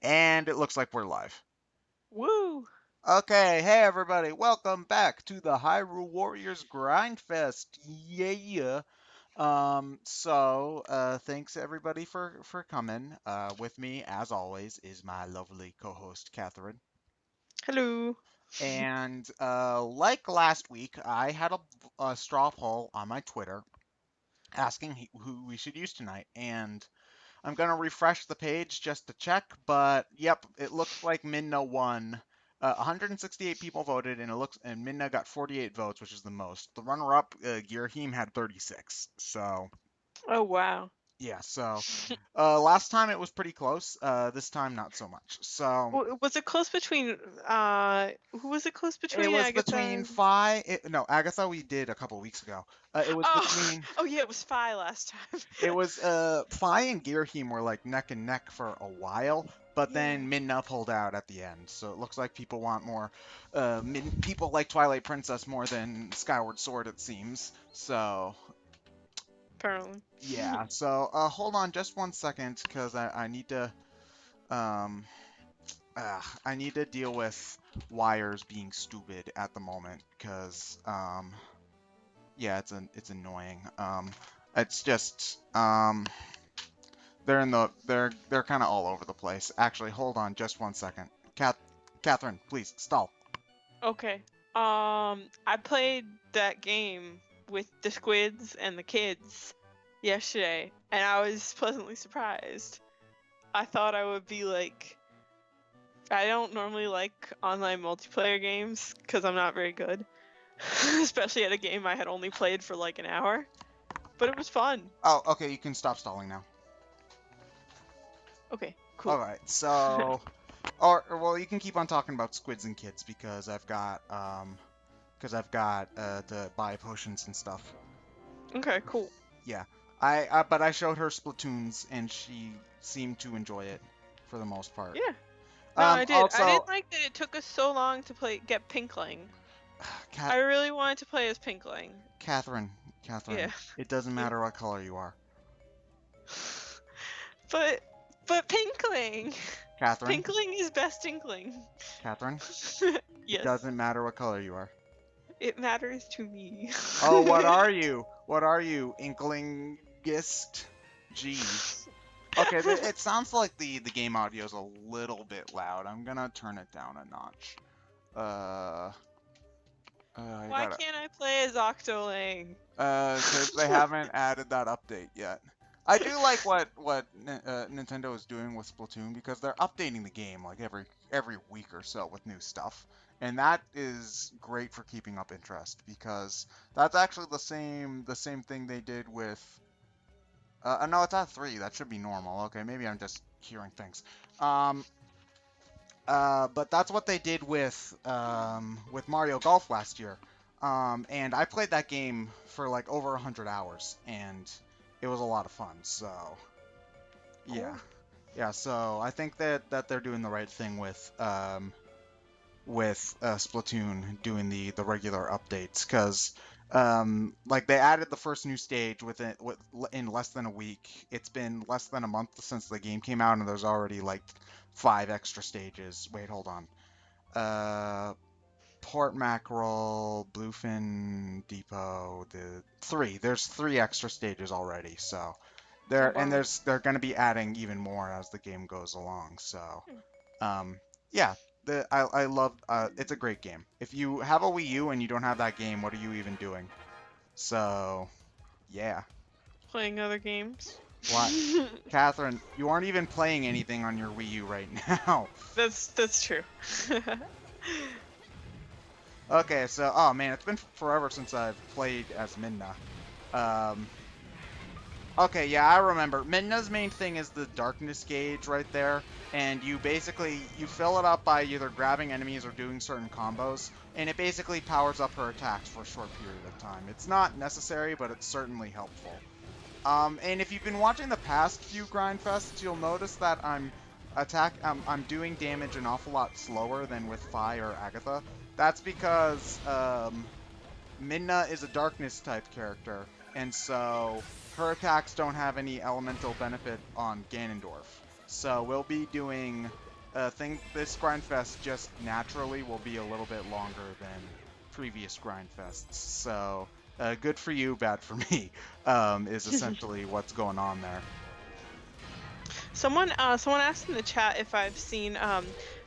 And it looks like we're live. Woo! Okay, hey everybody, welcome back to the Hyrule Warriors Grindfest. Yeah. Thanks everybody for coming. With me, as always, is my lovely co-host Catherine. Hello. And like last week, I had a straw poll on my Twitter asking who we should use tonight, and I'm gonna refresh the page just to check, but yep, it looks like Minna won. 168 people voted, and Minna got 48 votes, which is the most. The runner-up, Girahim, had 36. So Oh wow. yeah, last time it was pretty close. This time not so much. So Was it close between who was it close it between was between Agatha? no, Agatha we did a couple weeks ago. It was Oh, between oh yeah, it was Phi last time. It was Fi and Girahim were like neck and neck for a while, but Yeah, then Minna pulled out at the end. So it looks like people want more. People like Twilight Princess more than Skyward Sword, it seems. So apparently. yeah. So hold on just one second, because I need to um I need to deal with wires being stupid at the moment, because yeah, it's annoying. It's just they're kind of all over the place. Actually, hold on just one second. Catherine, please stall. Okay. I played that game with the squids and the kids yesterday, and I was pleasantly surprised. I thought I would be like, I don't normally like online multiplayer games because I'm not very good. Especially at a game I had only played for like an hour. But it was fun. Oh, okay, you can stop stalling now. Okay, All cool. right, so or well, you can keep on talking about squids and kids because I've got to buy potions and stuff. Okay, cool. Yeah, but I showed her Splatoons and she seemed to enjoy it for the most part. Yeah. No, I did. I Also, didn't like that it took us so long to get Pinkling. Cat I really wanted to play as Pinkling. Catherine, Yeah. it doesn't Yeah. matter what color you are. But Pinkling! Catherine, Pinkling is best inkling. Catherine, it Yes. doesn't matter what color you are. It matters to me. Oh, what are you? What are you, Inklingist? Jeez. Okay, it sounds like the game audio is a little bit loud. I'm gonna turn it down a notch. Uh, I Why gotta, can't I play as Octoling? because they haven't added that update yet. I do like what Nintendo is doing with Splatoon, because they're updating the game like every week or so with new stuff, and that is great for keeping up interest, because that's actually the same thing they did with. No, it's at 3. That should be normal. Okay, maybe I'm just hearing things. Um, but that's what they did with Mario Golf last year. And I played that game for like over 100 hours, and it was a lot of fun. So yeah, Cool. yeah. So I think that they're doing the right thing with Splatoon doing the regular updates, because like they added the first new stage in less than a week. It's been less than a month since the game came out, and there's already like 5 extra stages. Wait, hold on. Uh, Port Mackerel, Bluefin Depot, There's 3 extra stages already. So Oh there and wow. they're going to be adding even more as the game goes along. So Hmm. yeah, I love it's a great game. If you have a Wii U and you don't have that game, what are you even doing? So yeah, Playing other games. what? Catherine, you aren't even playing anything on your Wii U right now. That's true. Okay, so oh man, it's been forever since I've played as Minna. Um, Okay, yeah, I remember. Midna's main thing is the darkness gauge right there, and you fill it up by either grabbing enemies or doing certain combos, and it basically powers up her attacks for a short period of time. It's not necessary, but it's certainly helpful. And if you've been watching the past few Grindfests, you'll notice that I'm doing damage an awful lot slower than with Fi or Agatha. That's because Minna is a darkness type character, and so her attacks don't have any elemental benefit on Ganondorf. So we'll be doing think this Grindfest just naturally will be a little bit longer than previous Grindfests. So, good for you, bad for me, is essentially what's going on there. Someone asked in the chat if I've seen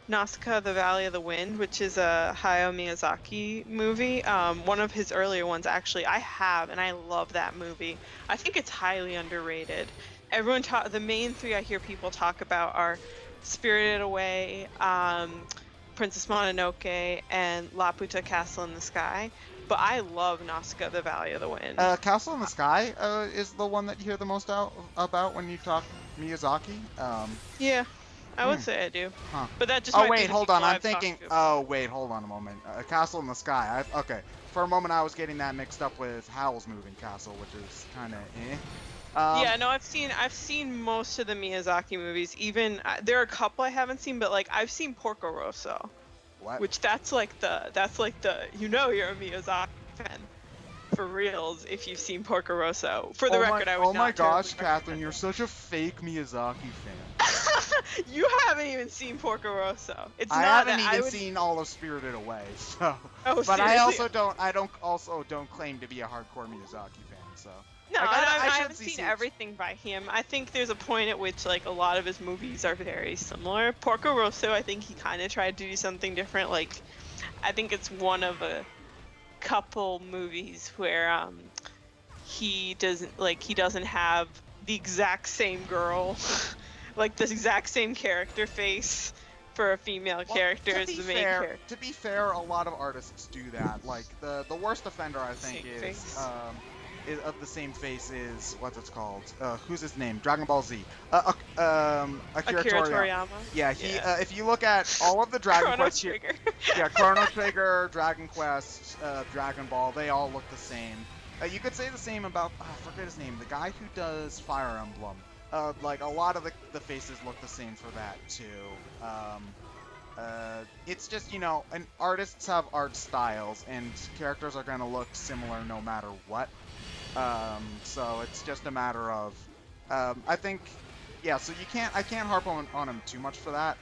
Nausicaa: The Valley of the Wind, which is a Hayao Miyazaki movie. One of his earlier ones, actually. I have, and I love that movie. I think it's highly underrated. The main three I hear people talk about are Spirited Away, Princess Mononoke, and Laputa Castle in the Sky. But I love Nausicaa: The Valley of the Wind. Castle in the Sky is the one that you hear the most about when you talk Miyazaki. Yeah, I would say I do. Huh. But that just Oh might be wait, the hold people on. I'm I've talked thinking. to. Oh wait, hold on a moment. Castle in the Sky. Okay. For a moment, I was getting that mixed up with Howl's Moving Castle, which is kind of eh. Yeah, no, I've seen most of the Miyazaki movies. Even there are a couple I haven't seen, but like I've seen Porco Rosso, What? which that's like the you're a Miyazaki fan for reals if you've seen Porco Rosso. For the record, I would Oh my not terribly gosh, Catherine, recommend you're it. such a fake Miyazaki fan. You haven't even seen Porco Rosso. It's I not haven't that even seen all of Spirited Away, so. Oh, But I seriously? don't claim to be a hardcore Miyazaki fan, so. No, I I should haven't seen see everything by him. I think there's a point at which like a lot of his movies are very similar. Porco Rosso, I think he kind of tried to do something different. Like, I think it's one of a couple movies where he doesn't have the exact same girl, like the exact same character face for a female character as the main character. To be fair, a lot of artists do that. Like the worst offender I think Same is face. of the same face is what's it called? Who's his name? Dragon Ball Z. Akira Toriyama. Yeah, he. If you look at all of the Dragon Chrono Quest, Trigger. yeah, Chrono Trigger, Dragon Quest, Dragon Ball, they all look the same. You could say the same about I forget his name, the guy who does Fire Emblem. Like a lot of the faces look the same for that too. It's just, and artists have art styles, and characters are gonna look similar no matter what. So it's just a matter of, I think, yeah. So I can't harp on him too much for that.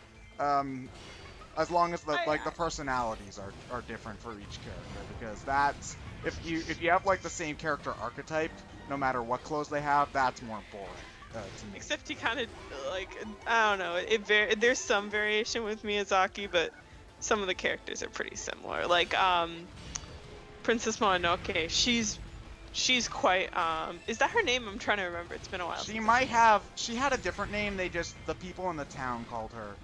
As long as the personalities are different for each character, because that's if you have like the same character archetype, no matter what clothes they have, that's more boring. To me. Except he kind of I don't know. There's some variation with Miyazaki, but some of the characters are pretty similar. Like Princess Mononoke, she's quite is that her name? I'm trying to remember. It's been a while. She had a different name. The people in the town called her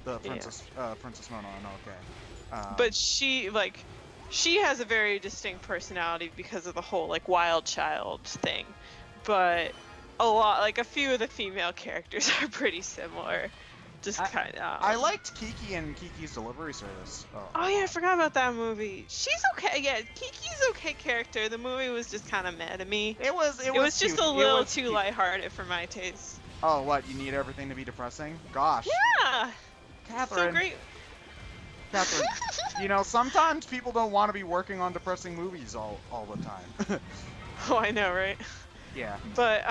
the Princess Mononoke. But she has a very distinct personality because of the whole like wild child thing. But a few of the female characters are pretty similar. Just kind of. I liked Kiki and Kiki's Delivery Service. Oh yeah, I forgot about that movie. She's okay. Yeah, Kiki's okay character. The movie was just kind of mad at me. It was just cute. a little too lighthearted for my taste. Oh, what? You need everything to be depressing? Gosh. Yeah. Catherine. So great. Catherine, sometimes people don't want to be working on depressing movies all the time. Oh, I know, right? Yeah. But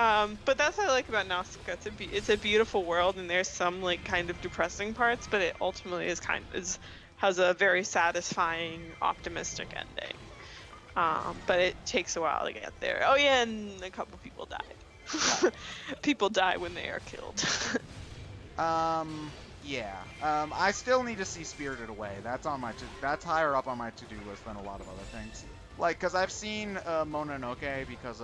that's what I like about Nausicaa. It's a beautiful world, and there's some like kind of depressing parts, but it ultimately has a very satisfying, optimistic ending. But it takes a while to get there. Oh yeah, and a couple people died. People die when they are killed. Yeah. I still need to see Spirited Away. That's higher up on my to-do list than a lot of other things. Like, cause I've seen Mononoke because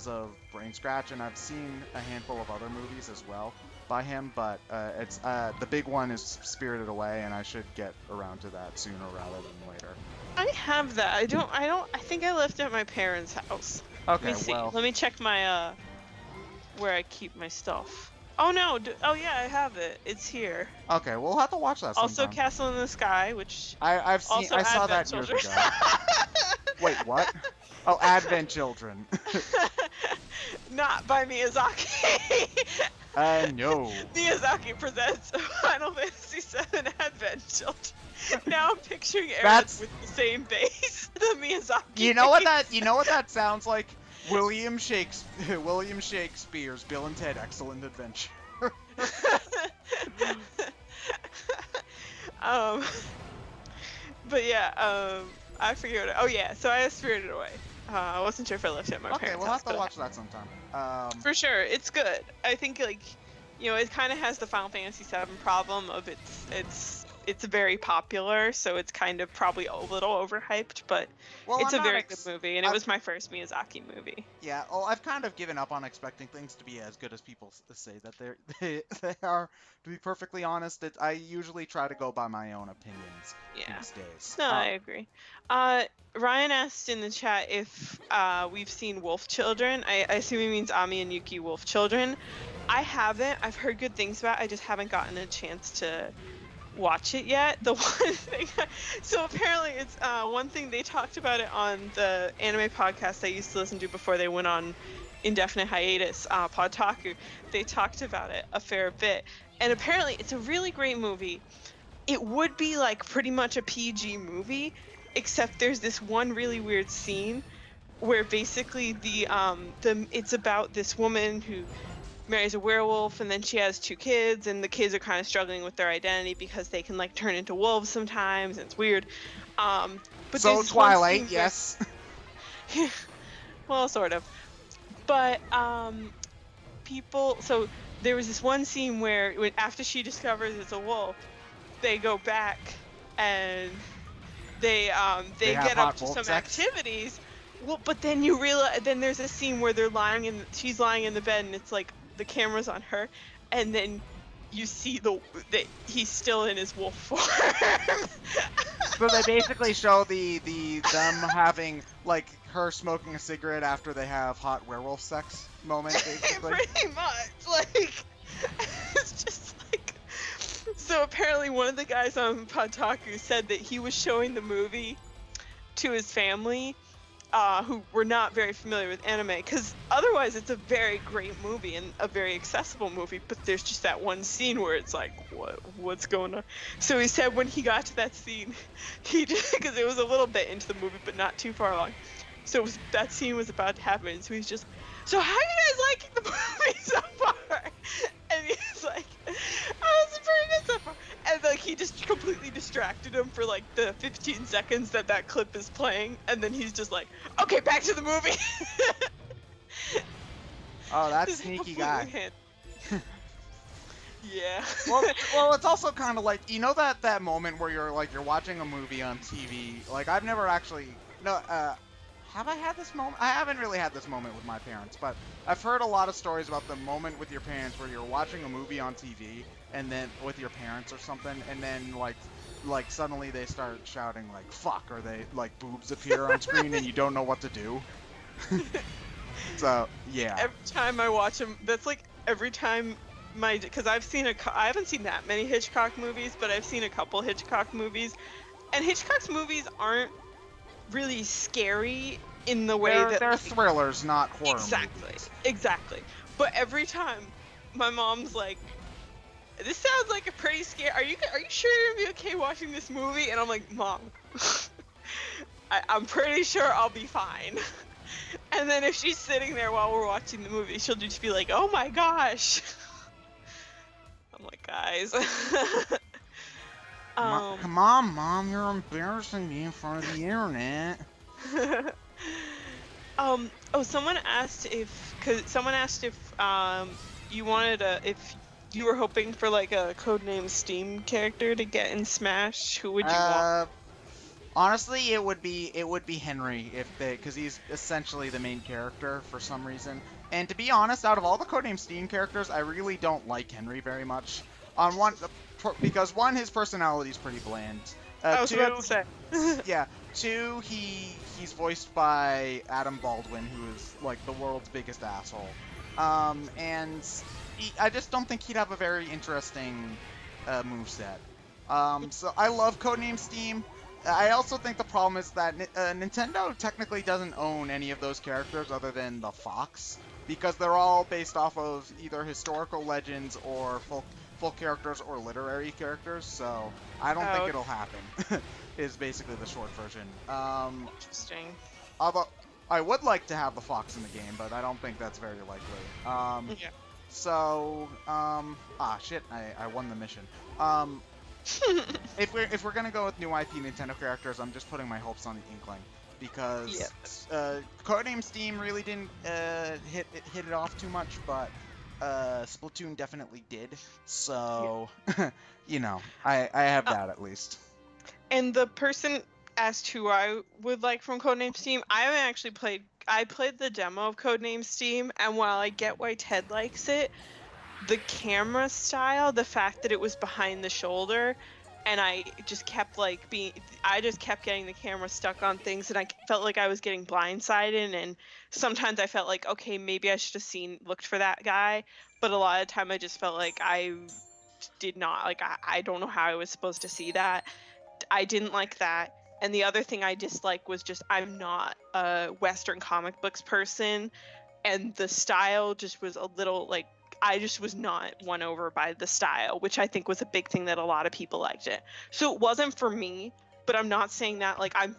of Brain Scratch, and I've seen a handful of other movies as well by him. But it's the big one is Spirited Away, and I should get around to that sooner rather than later. I have that. I think I left it at my parents' house. Okay, Let me see. well. Let me check my where I keep my stuff. Oh no! Oh yeah, I have it. It's here. Okay, we'll have to watch that sometime. Also, Castle in the Sky, which I saw that Advent years ago. Wait, what? Oh, Advent Children. Not by Miyazaki. No. Miyazaki presents Final Fantasy VII Advent Children. Now I'm picturing Eric with the same face. The Miyazaki. You know what that sounds like? William Shakespeare's Bill and Ted Excellent Adventure. Um, but yeah, I figured. Oh yeah, so I have Spirited Away. I wasn't sure if I left it at my Okay, parents' we'll house, have to but watch that sometime. for sure, it's good. I think like, it kind of has the Final Fantasy VII problem of it's very popular, so it's kind of probably a little overhyped, but well, it's I'm a not very good movie, and it I've was my first Miyazaki movie. Yeah, well, I've kind of given up on expecting things to be as good as people say that they are. To be perfectly honest, I usually try to go by my own opinions Yeah. these days. No, I agree. Ryan asked in the chat if we've seen Wolf Children. I assume he means Ami and Yuki Wolf Children. I haven't. I've heard good things about it. I just haven't gotten a chance to watch it yet. The one thing, so apparently it's one thing they talked about it on the anime podcast I used to listen to before they went on indefinite hiatus, Podtaku. They talked about it a fair bit, and apparently it's a really great movie. It would be like pretty much a PG movie, except there's this one really weird scene where basically the it's about this woman who marries a werewolf, and then she has two kids, and the kids are kind of struggling with their identity because they can like turn into wolves sometimes, and it's weird. But there's So this one Twilight, scene where, yes. well, sort of. But so there was this one scene where after she discovers it's a wolf, they go back and They they have get up hot to wolf some sex. activities. Well, but then you realize, then there's a scene where she's lying in the bed, and it's like the camera's on her, and then you see that he's still in his wolf form. So they basically show them having like her smoking a cigarette after they have hot werewolf sex moment, basically. Pretty much, like, it's just like. So apparently, one of the guys on Podtaku said that he was showing the movie to his family, who were not very familiar with anime, because otherwise it's a very great movie and a very accessible movie, but there's just that one scene where it's like, what's going on? So he said when he got to that scene, he just, because it was a little bit into the movie, but not too far along, so that scene was about to happen, so he's just, so how are you guys liking the movie so far? And he's like, oh, it's pretty good so far. And like he just completely distracted him for like the 15 seconds that clip is playing, and then he's just like, okay, back to the movie. Oh, that Just sneaky completely guy. Yeah. Well, it's also kind of like, that moment where you're watching a movie on TV. Like, I've never actually have I had this moment? I haven't really had this moment with my parents, but I've heard a lot of stories about the moment with your parents where you're watching a movie on TV and then with your parents or something, and then like suddenly they start shouting like fuck, or they like boobs appear on screen and you don't know what to do. So yeah. Every time I watch them, that's like every time because I haven't seen that many Hitchcock movies, but I've seen a couple Hitchcock movies, and Hitchcock's movies aren't really scary in the way that they're thrillers, not horror exactly movies. exactly. But every time my mom's like, this sounds like a pretty scary, are you sure you're gonna be okay watching this movie? And I'm like, Mom, I'm pretty sure I'll be fine. And then if she's sitting there while we're watching the movie, she'll just be like, oh my gosh. I'm like, guys. Come on, Mom, you're embarrassing me in front of the internet. Someone asked if if you were hoping for like a codename Steam character to get in Smash, who would you want? Honestly, it would be Henry because he's essentially the main character for some reason. And to be honest, out of all the codename Steam characters, I really don't like Henry very much. Because his personality is pretty bland. I was about to say. Yeah. Two, he's voiced by Adam Baldwin, who is like the world's biggest asshole. And I just don't think he'd have a very interesting moveset. So I love codename Steam. I also think the problem is that Nintendo technically doesn't own any of those characters other than the Fox, because they're all based off of either historical legends or full characters or literary characters, so I don't think it'll happen, is basically the short version. Interesting. Although, I would like to have the Fox in the game, but I don't think that's very likely. Yeah. So, shit, I won the mission. If we're gonna go with new IP Nintendo characters, I'm just putting my hopes on the Inkling because Codename Steam really didn't hit it off too much, but Splatoon definitely did. So you know, I have that at least. And the person asked who I would like from Codename Steam. I haven't actually played. I played the demo of Codename Steam, and while I get why Ted likes it, the camera style, the fact that it was behind the shoulder, and I just kept I just kept getting the camera stuck on things, and I felt like I was getting blindsided. And sometimes I felt like, okay, maybe I should have looked for that guy, but a lot of the time I just felt like I did not I don't know how I was supposed to see that. I didn't like that. And the other thing I disliked was just I'm not a Western comic books person, and the style just was a little I just was not won over by the style, which I think was a big thing that a lot of people liked it. So it wasn't for me, but I'm not saying that I'm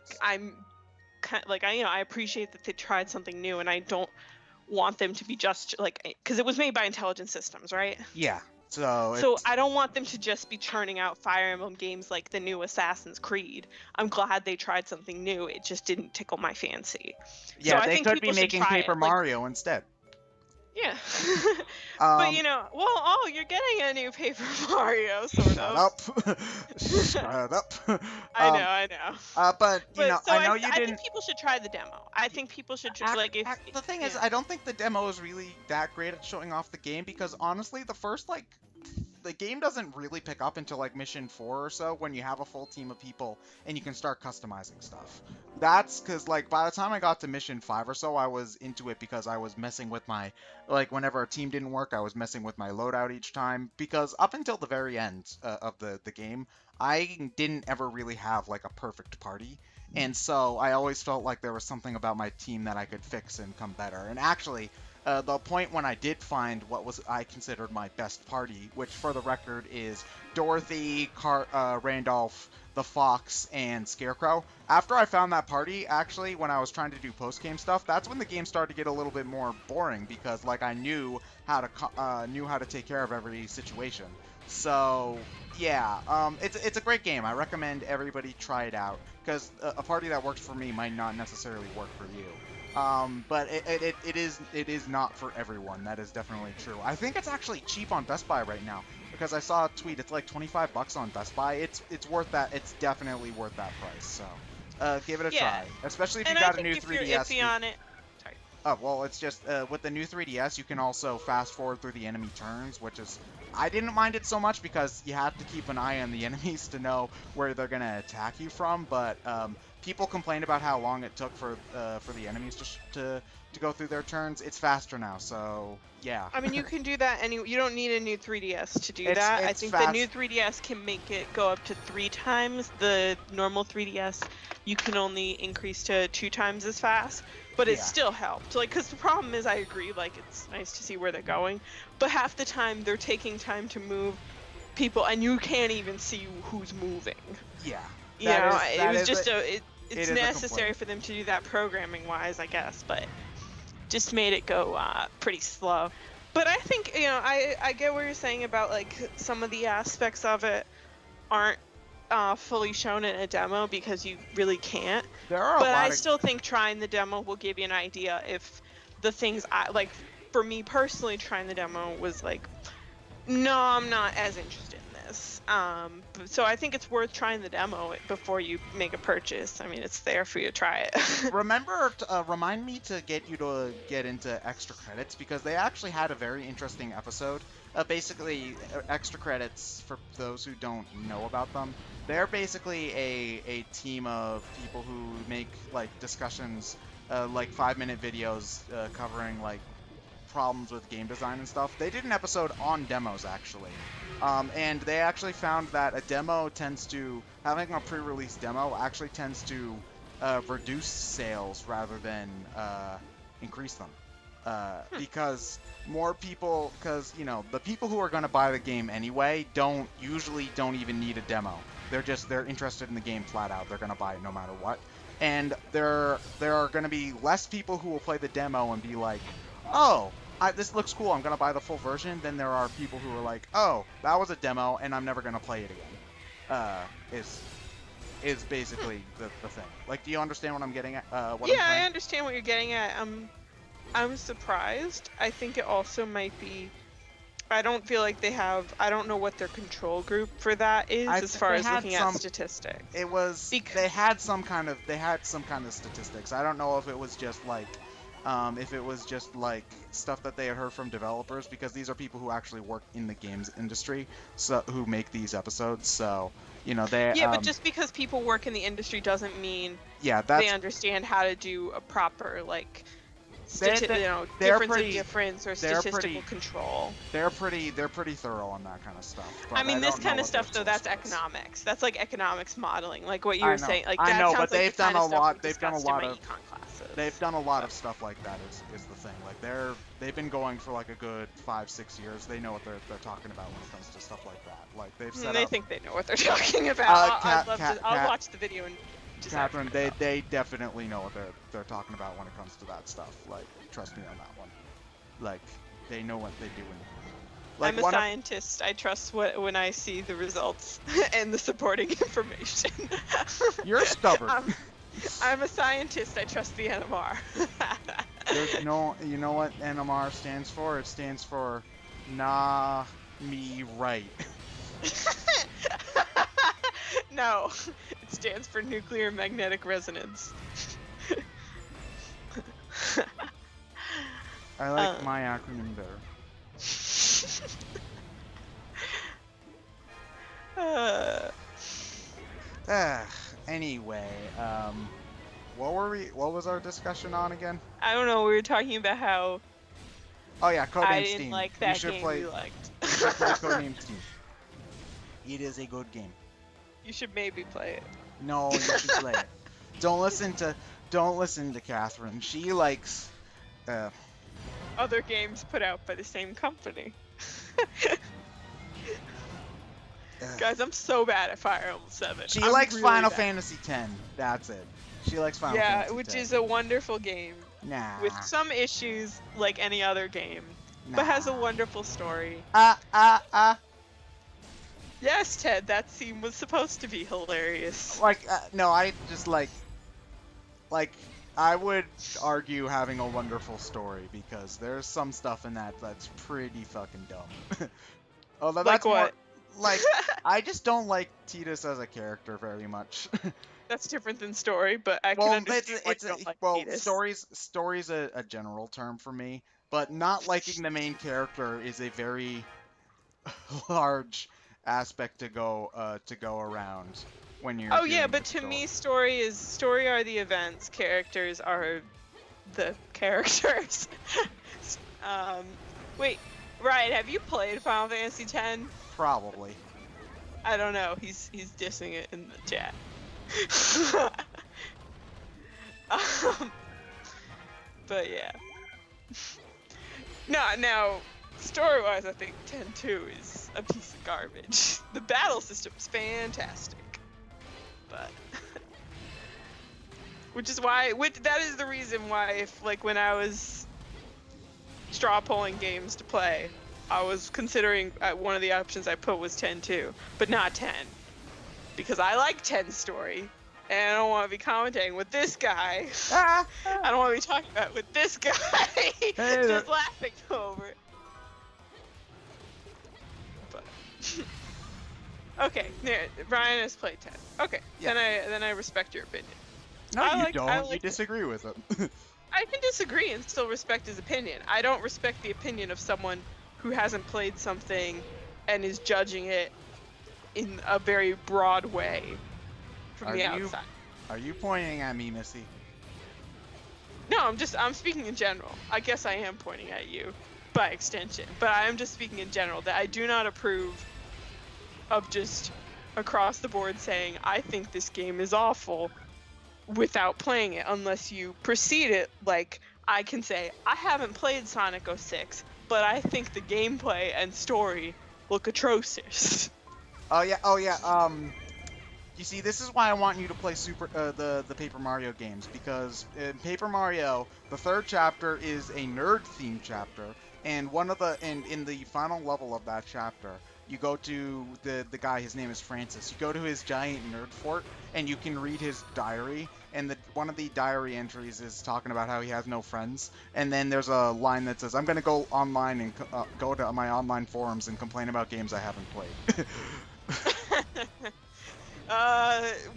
kind of, I appreciate that they tried something new, and I don't want them to be just because it was made by Intelligent Systems, right? Yeah. So I don't want them to just be churning out Fire Emblem games like the new Assassin's Creed. I'm glad they tried something new. It just didn't tickle my fancy. Yeah, So I they think could be people should making try Paper it. Mario instead. Yeah. But you're getting a new Paper Mario, sort Shut of. up. Shut up. I know. But I know you I didn't. think people should try the demo. I think people should The thing is, I don't think the demo is really that great at showing off the game because honestly, the game doesn't really pick up until like mission 4 or so when you have a full team of people and you can start customizing stuff. That's because like by the time I got to mission 5 or so, I was into it because I was messing with my whenever a team didn't work, I was messing with my loadout each time because up until the very end of the game, I didn't ever really have like a perfect party. And so I always felt like there was something about my team that I could fix and come better. And actually, the point when I did find what was I considered my best party, which for the record is Dorothy, Randolph, the Fox, and Scarecrow. After I found that party, actually, when I was trying to do post-game stuff, that's when the game started to get a little bit more boring because like I knew how to take care of every situation. So yeah, it's a great game. I recommend everybody try it out because a party that works for me might not necessarily work for you. But it is not for everyone. That is definitely true. I think it's actually cheap on Best Buy right now because I saw a tweet. It's like $25 on Best Buy. It's worth that. It's definitely worth that price. So give it a try, especially if you got a new 3DS. And I think if you're iffy on it, sorry. Oh well, it's just with the new 3DS, you can also fast forward through the enemy turns, which is I didn't mind it so much because you have to keep an eye on the enemies to know where they're gonna attack you from. But people complained about how long it took for the enemies to go through their turns. It's faster now, so yeah. I mean, you can do that you don't need a new 3DS to do that. I think fast. the new 3DS can make it go up to 3 times. The normal 3DS, you can only increase to 2 times as fast. But it still helped, because the problem is, I agree, it's nice to see where they're going, but half the time they're taking time to move people, and you can't even see who's moving. Yeah. It's necessary for them to do that programming-wise, I guess, but just made it go pretty slow. But I think, I get what you're saying about, some of the aspects of it aren't fully shown in a demo because you really can't. I still think trying the demo will give you an idea if the things for me personally, trying the demo was no, I'm not as interested in this. So I think it's worth trying the demo before you make a purchase. I mean, it's there for you to try it. Remind me to get you to get into extra credits because they actually had a very interesting episode. Basically, extra credits, for those who don't know about them, they're basically a team of people who make discussions, 5-minute videos covering problems with game design and stuff. They did an episode on demos actually, and they actually found that having a pre-release demo actually tends to reduce sales rather than increase them. Because more people, the people who are going to buy the game anyway don't even need a demo. They're interested in the game flat out. They're going to buy it no matter what. And there are going to be less people who will play the demo and be like, oh, this looks cool, I'm going to buy the full version, than there are people who are like, oh, that was a demo and I'm never going to play it again. is basically the thing. Like, do you understand what I'm getting at? What I'm Yeah, I saying? understand what you're getting at. I'm surprised. I think it also might be. I don't feel like they have. I don't know what their control group for that is as far They as had looking at some. statistics. It was Because they had some kind of statistics. I don't know if it was just like stuff that they had heard from developers, because these are people who actually work in the games industry, so who make these episodes. So they yeah, but just because people work in the industry doesn't mean yeah, they that's understand how to do a proper like they they're difference of pretty difference or they're statistical pretty control. they're pretty thorough on that kind of stuff. I But I mean, this don't know kind of what their stuff though, source that's was. economics. That's like economics modeling, like what you I were know, saying. Like I that know, but sounds like the they've done kind a of stuff we lot. They've done a discussed in lot my of. econ classes. They've done a lot of stuff like that. Is the thing. Like they've been going for like a good 5-6 years. They know what they're talking about when it comes to stuff like that. Like they've set They up. think they know what they're talking about. Cat, I'd love cat, to. I'll cat, watch the video and decide for Catherine, myself. they definitely know what they're talking about when it comes to that stuff. Like, trust me on that one. Like, they know what they're doing. Like, I'm a scientist. I trust when I see the results and the supporting information. You're stubborn. I'm a scientist. I trust the NMR. There's no, you know what NMR stands for? It stands for nah me right. No, it stands for nuclear magnetic resonance. I like my acronym better. Anyway, what was our discussion on again? I don't know. We were talking about how. Oh yeah, Codename I didn't Steam. like that game you liked. You should play Codename Steam. It is a good game. You should maybe play it. No, you should play it. Don't listen to Catherine. She likes other games put out by the same company. Guys, I'm so bad at Fire Emblem 7. She I'm likes really Final bad. Fantasy X. That's it. She likes Final Fantasy X. Yeah, which is a wonderful game. Nah. With some issues like any other game, but has a wonderful story. Yes, Ted, that scene was supposed to be hilarious. Like, no, I just like, I would argue having a wonderful story, because there's some stuff in that that's pretty fucking dumb. Although like that's what? Like, I just don't like Tidus as a character very much. That's different than story, but I can understand why you don't like Tidus. Story's a general term for me, but not liking the main character is a very large aspect to go around when you're. Oh yeah, but to me, story are the events. Characters are the characters. Wait, Ryan, have you played Final Fantasy X? Probably. I don't know. He's dissing it in the chat. But yeah. Now, story-wise, I think 10-2 is a piece of garbage. The battle system's fantastic, but that is the reason why, if like when I was straw polling games to play, I was considering one of the options I put was 10-2, but not 10, because I like 10's story, and I don't want to be commentating with this guy. I don't want to be talking about it with this guy. Just laughing over it. But okay, Ryan has played 10. Okay, yeah. Then I respect your opinion. No, you don't. You disagree with him. I can disagree and still respect his opinion. I don't respect the opinion of someone who hasn't played something and is judging it in a very broad way from the outside. Are you pointing at me, Missy? No, I'm speaking in general. I guess I am pointing at you by extension, but I am just speaking in general that I do not approve of just across the board saying I think this game is awful without playing it, unless you precede it like I can say I haven't played Sonic 06, but I think the gameplay and story look atrocious. Oh yeah. You see, this is why I want you to play the Paper Mario games, because in Paper Mario, the third chapter is a nerd-themed chapter, and in the final level of that chapter, You go to the guy, his name is Francis. You go to his giant nerd fort, and you can read his diary. And one of the diary entries is talking about how he has no friends. And then there's a line that says, "I'm gonna go online and go to my online forums and complain about games I haven't played."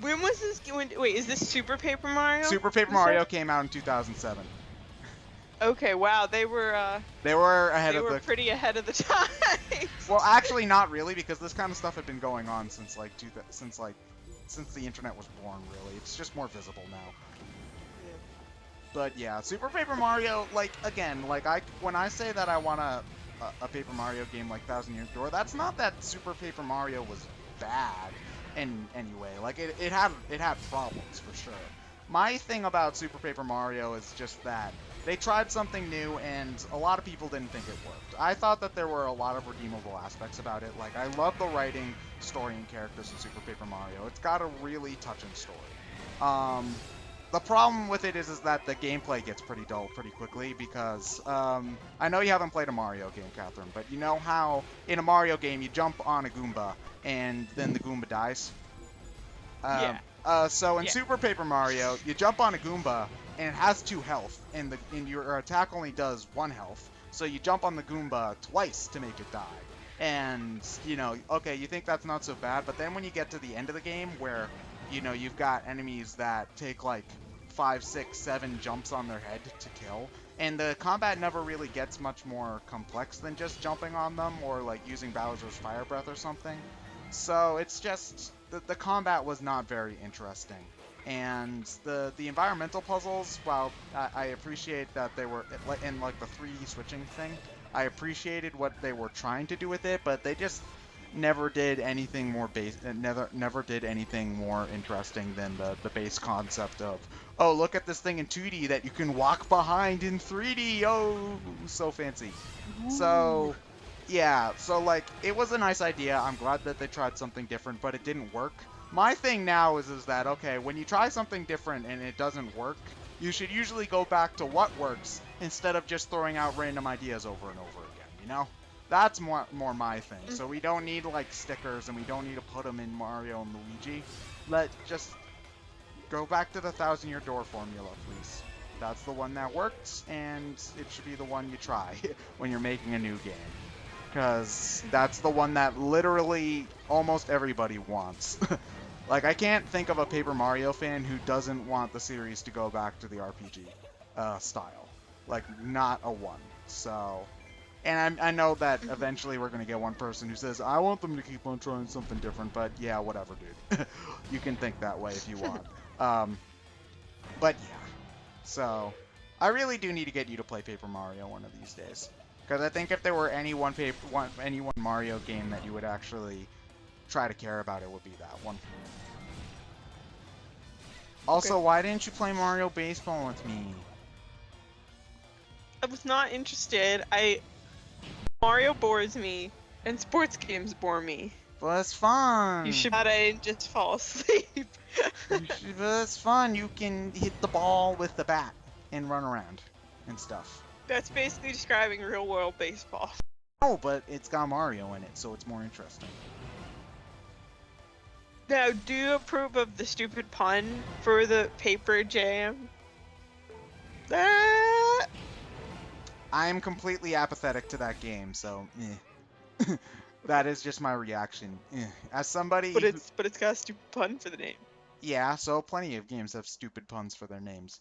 When was this? Wait, is this Super Paper Mario? Super Paper Mario came out in 2007. Okay, wow, they were pretty ahead of the time. Well, actually, not really, because this kind of stuff had been going on since since the internet was born. Really, it's just more visible now. Yeah. But yeah, Super Paper Mario, when I say that I want a Paper Mario game like Thousand Year Door, that's not that Super Paper Mario was bad in any way. Like it had problems for sure. My thing about Super Paper Mario is just that they tried something new, and a lot of people didn't think it worked. I thought that there were a lot of redeemable aspects about it. Like, I love the writing, story, and characters in Super Paper Mario. It's got a really touching story. The problem with it is that the gameplay gets pretty dull pretty quickly because, I know you haven't played a Mario game, Catherine, but you know how in a Mario game you jump on a Goomba, and then the Goomba dies? Yeah. So in Super Paper Mario, you jump on a Goomba, and it has 2 health, and your attack only does 1 health. So you jump on the Goomba twice to make it die. And, okay, you think that's not so bad, but then when you get to the end of the game where, you've got enemies that take like 5, 6, 7 jumps on their head to kill, and the combat never really gets much more complex than just jumping on them or like using Bowser's Fire Breath or something. So it's just, the combat was not very interesting. And the environmental puzzles, while I appreciate that they were in like the 3D switching thing, I appreciated what they were trying to do with it, but they just never did anything more never did anything more interesting than the base concept of, oh, look at this thing in 2D that you can walk behind in 3D. Oh, so fancy. So yeah, so like it was a nice idea. I'm glad that they tried something different, but it didn't work. My thing now is that, okay, when you try something different and it doesn't work, you should usually go back to what works instead of just throwing out random ideas over and over again, That's more my thing. So we don't need, like, stickers, and we don't need to put them in Mario and Luigi. Let's just go back to the Thousand Year Door formula, please. That's the one that works, and it should be the one you try when you're making a new game. Because that's the one that literally almost everybody wants. Like, I can't think of a Paper Mario fan who doesn't want the series to go back to the RPG style. Like, not a one. So, and I know that eventually we're going to get one person who says, I want them to keep on trying something different, but yeah, whatever, dude. You can think that way if you want. But yeah. So, I really do need to get you to play Paper Mario one of these days. Because I think if there were any one Mario game that you would actually try to care about, it would be that one. Also, why didn't you play Mario Baseball with me? I was not interested. Mario bores me, and sports games bore me. Well, it's fun. You should. I didn't just fall asleep. But it's fun. You can hit the ball with the bat and run around and stuff. That's basically describing real world baseball. Oh, but it's got Mario in it, so it's more interesting. Now, do you approve of the stupid pun for the paper jam? I'm completely apathetic to that game, so that is just my reaction. As somebody, but it's got a stupid pun for the name. Yeah, so plenty of games have stupid puns for their names.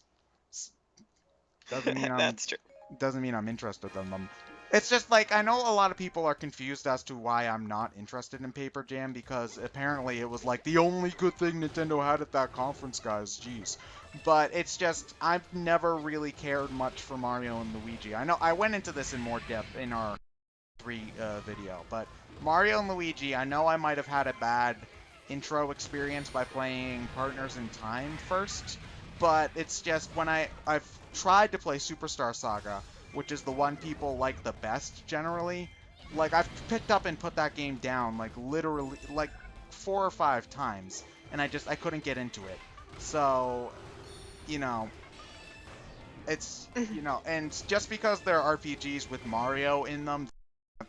Doesn't mean That's true. Doesn't mean I'm interested in them. It's just like, I know a lot of people are confused as to why I'm not interested in Paper Jam, because apparently it was like the only good thing Nintendo had at that conference, guys. Jeez. But it's just, I've never really cared much for Mario and Luigi. I know I went into this in more depth in our 3 video, but Mario and Luigi, I know I might have had a bad intro experience by playing Partners in Time first, but it's just when I've tried to play Superstar Saga, which is the one people like the best generally, like I've picked up and put that game down like literally like 4 or 5 times, and I couldn't get into it. So, it's, and just because there are RPGs with Mario in them,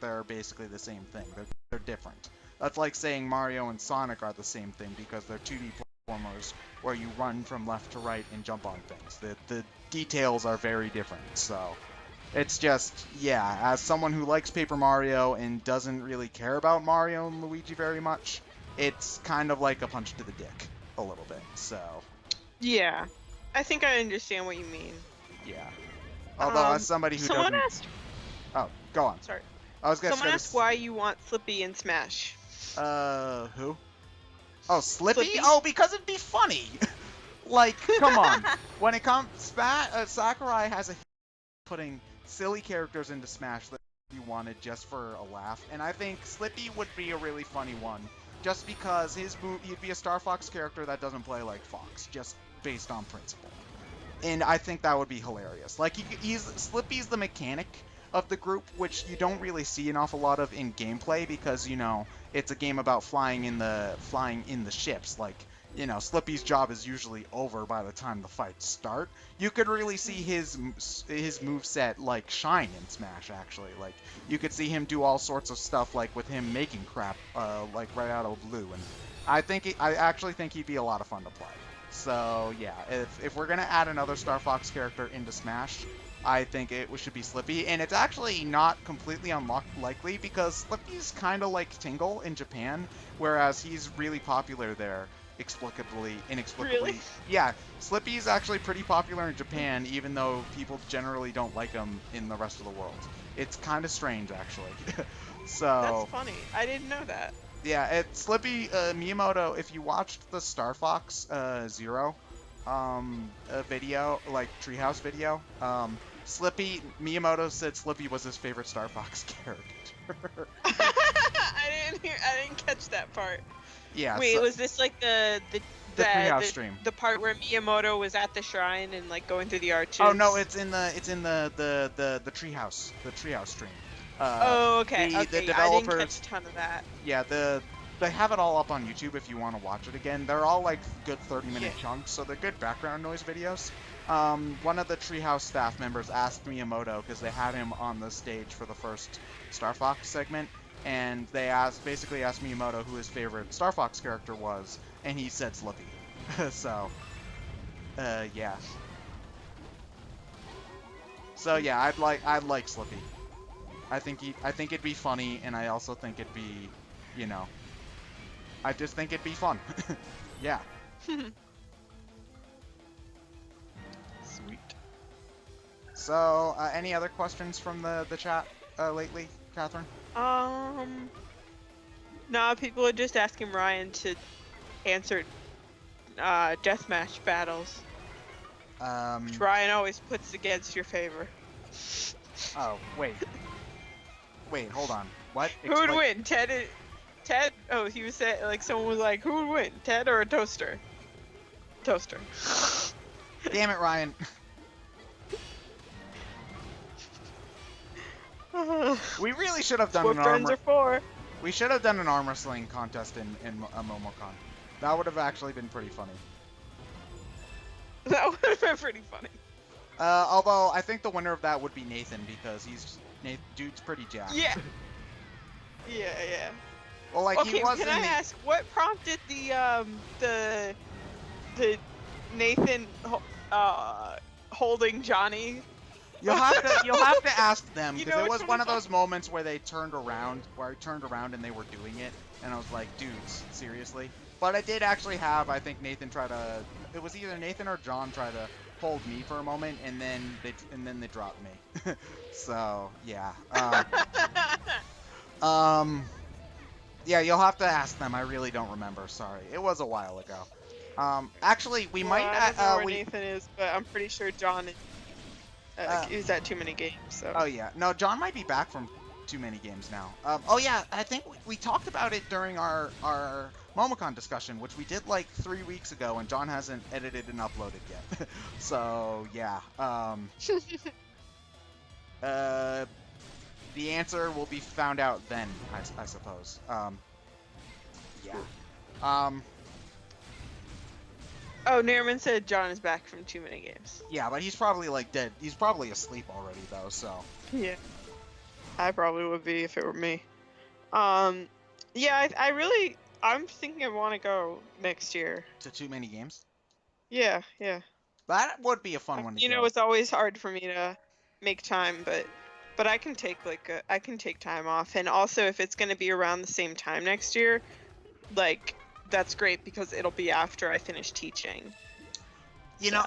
they're basically the same thing. They're different. That's like saying Mario and Sonic are the same thing because they're 2D platformers where you run from left to right and jump on things. The details are very different, so it's just, yeah, as someone who likes Paper Mario and doesn't really care about Mario and Luigi very much, it's kind of like a punch to the dick a little bit, so Yeah, I think I understand what you mean. yeah. Although as somebody who doesn't... asked... Oh, go on. Sorry. I was gonna Someone asked why you want Slippy in Smash. Who? Oh, Slippy? Slippy? Oh, because it'd be funny! Like, come on. When it comes... Sakurai has a putting silly characters into Smash that he wanted just for a laugh, and I think Slippy would be a really funny one, just because he'd be a Star Fox character that doesn't play like Fox, just based on principle. And I think that would be hilarious. Like, Slippy's the mechanic of the group, which you don't really see an awful lot of in gameplay because, you know, it's a game about flying in the ships. Like, you know, Slippy's job is usually over by the time the fights start. You could really see his moveset, like, shine in Smash, actually. Like, you could see him do all sorts of stuff, like, with him making crap, like, right out of the blue. And I actually think he'd be a lot of fun to play. So, yeah, if we're going to add another Star Fox character into Smash, I think it should be Slippy. And it's actually not completely unlikely because Slippy's kind of like Tingle in Japan, whereas he's really popular there, inexplicably. Really? Yeah, Slippy's actually pretty popular in Japan, even though people generally don't like him in the rest of the world. It's kind of strange, actually. So That's funny. I didn't know that. yeah, Slippy, Miyamoto, if you watched the Star Fox Zero video, like Treehouse video, Miyamoto said Slippy was his favorite Star Fox character. I didn't catch that part. Yeah. Wait, was this like the Treehouse stream? The part where Miyamoto was at the shrine and like going through the arches? Oh no, it's in the Treehouse, the Treehouse stream. Oh, okay. The developers, I didn't catch a ton of that. Yeah, they have it all up on YouTube if you want to watch it again. They're all like good 30-minute chunks, so they're good background noise videos. One of the Treehouse staff members asked Miyamoto, because they had him on the stage for the first Star Fox segment, and they basically asked Miyamoto who his favorite Star Fox character was, and he said Slippy. So, yeah. So yeah, I'd like Slippy. I think it'd be funny, and I also think it'd be, you know, I just think it'd be fun. Yeah. Sweet. So, any other questions from the chat lately, Catherine? No, people are just asking Ryan to answer deathmatch battles. Which Ryan always puts against your favor. Oh, wait. Wait, hold on. What? Who would win? Ted? Oh, he was saying, like, someone was like, who would win? Ted or a toaster? Toaster. Damn it, Ryan. We really should have done what friends are for. We should have done an arm wrestling contest in Momocon. That would have actually been pretty funny. That would have been pretty funny. Although I think the winner of that would be Nathan because dude's pretty jacked. Yeah. Yeah. Well, like okay, he was. Can I ask what prompted the Nathan holding Johnny? You'll have to ask them because it was one of funny. those moments where I turned around and they were doing it, and I was like, dudes, seriously. But I did actually have, I think Nathan tried to. It was either Nathan or John tried to hold me for a moment, and then they dropped me. So yeah. Yeah, you'll have to ask them. I really don't remember. Sorry, it was a while ago. Actually, we might. I don't know where Nathan is, but I'm pretty sure John is at Too Many Games. So. Oh yeah, no, John might be back from Too Many Games now. Oh yeah, I think we talked about it during our Momocon discussion, which we did like 3 weeks ago, and John hasn't edited and uploaded yet. So yeah. The answer will be found out then, I suppose. Yeah. Oh, Nairman said John is back from Too Many Games. Yeah, but he's probably like dead. He's probably asleep already though. So. Yeah. I probably would be if it were me. Yeah, I'm thinking I want to go next year. To too many games. Yeah, yeah. That would be a fun one to You know, go. it's always hard for me to make time, but I can take I can take time off, and also if it's gonna be around the same time next year, like that's great because it'll be after I finish teaching. You So know,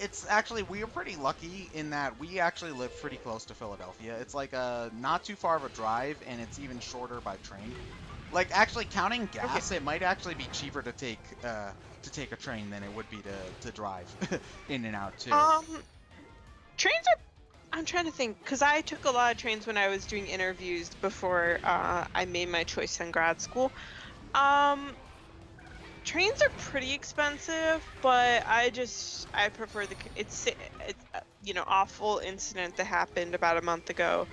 it's actually we are pretty lucky in that we actually live pretty close to Philadelphia. It's like a not too far of a drive, and it's even shorter by train. Like actually counting okay. gas, it might actually be cheaper to take a train than it would be to drive in and out too. Trains are. I'm trying to think because I took a lot of trains when I was doing interviews before I made my choice in grad school. Trains are pretty expensive, but I prefer it's awful incident that happened about a month ago.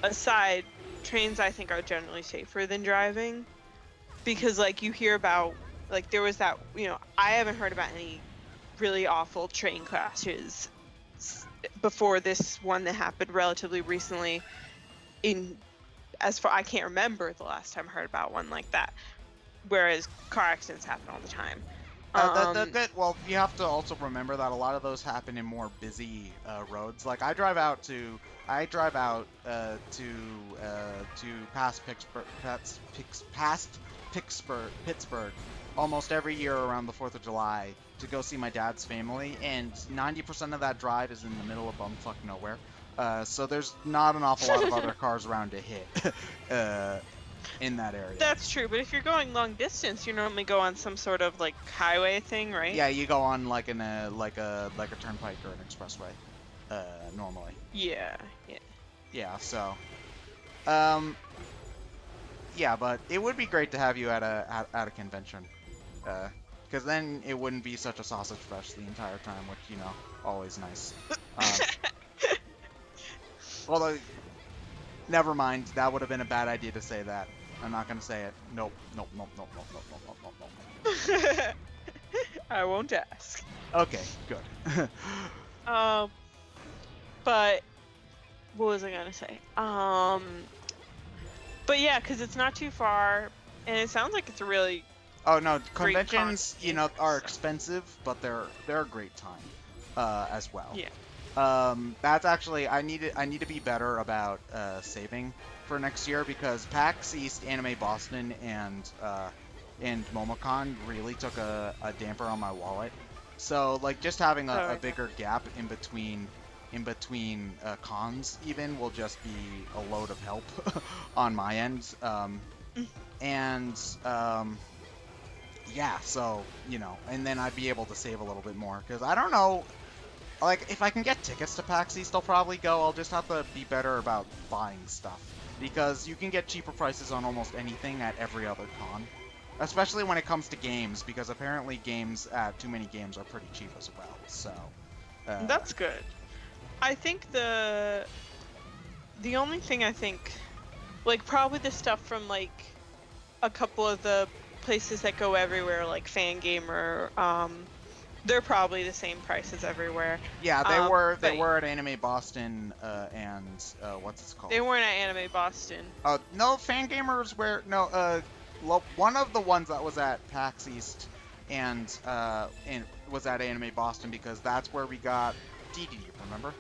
Aside, trains I think are generally safer than driving because like you hear about like there was that I haven't heard about any really awful train crashes before this one that happened relatively recently. As far I can't remember the last time I heard about one like that. Whereas car accidents happen all the time. Well, you have to also remember that a lot of those happen in more busy roads. Like I drive out to past Pittsburgh almost every year around the 4th of July to go see my dad's family, and 90% of that drive is in the middle of bumfuck nowhere. So there's not an awful lot of other cars around to hit. In that area. That's true, but if you're going long distance, you normally go on some sort of like highway thing, right? Yeah, you go on like a turnpike or an expressway, normally. Yeah, yeah. Yeah, so, yeah, but it would be great to have you at a convention, because then it wouldn't be such a sausage fest the entire time, which always nice. Although, never mind, that would have been a bad idea to say that. I'm not gonna say it. Nope. I won't ask. Okay, good. But what was I gonna say? But yeah, because it's not too far, and it sounds like it's a really. Oh no, conventions, are expensive, but they're a great time, as well. Yeah. That's actually I need to be better about saving for next year because PAX East, Anime Boston, and Momocon really took a damper on my wallet. So like just having a bigger gap in between cons even will just be a load of help on my end. Yeah, so and then I'd be able to save a little bit more because I don't know. Like, if I can get tickets to PAX East, I'll probably go. I'll just have to be better about buying stuff. Because you can get cheaper prices on almost anything at every other con. Especially when it comes to games, because apparently games at Too Many Games are pretty cheap as well. So, that's good. I think the only thing I think, like, probably the stuff from, like, a couple of the places that go everywhere, like Fangamer, they're probably the same prices everywhere. Yeah, they were at Anime Boston and what's it called? They weren't at Anime Boston. No, Fangamers one of the ones that was at PAX East and was at Anime Boston because that's where we got DD, remember?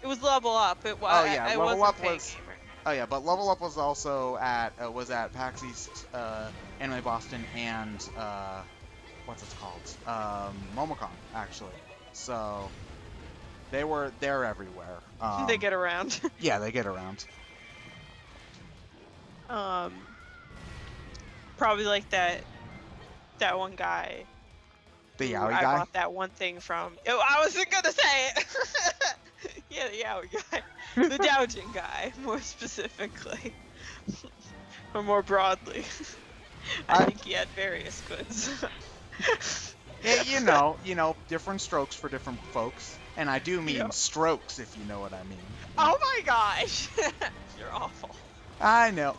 It was Level Up. It was. Oh yeah, Level Up Fangamer. was. Oh yeah, but Level Up was also at PAX East, Anime Boston, and what's it called? Momocon, actually. So they're everywhere. They get around. Yeah, they get around. Probably like that one guy. The Yaoi I guy? bought that one thing from. Oh, I wasn't gonna say it. Yeah, the Yaoi guy. The doujin guy, more specifically. Or more broadly. I think he had various goods. Yeah, different strokes for different folks. And I do mean strokes, if you know what I mean. Oh my gosh! You're awful. I know.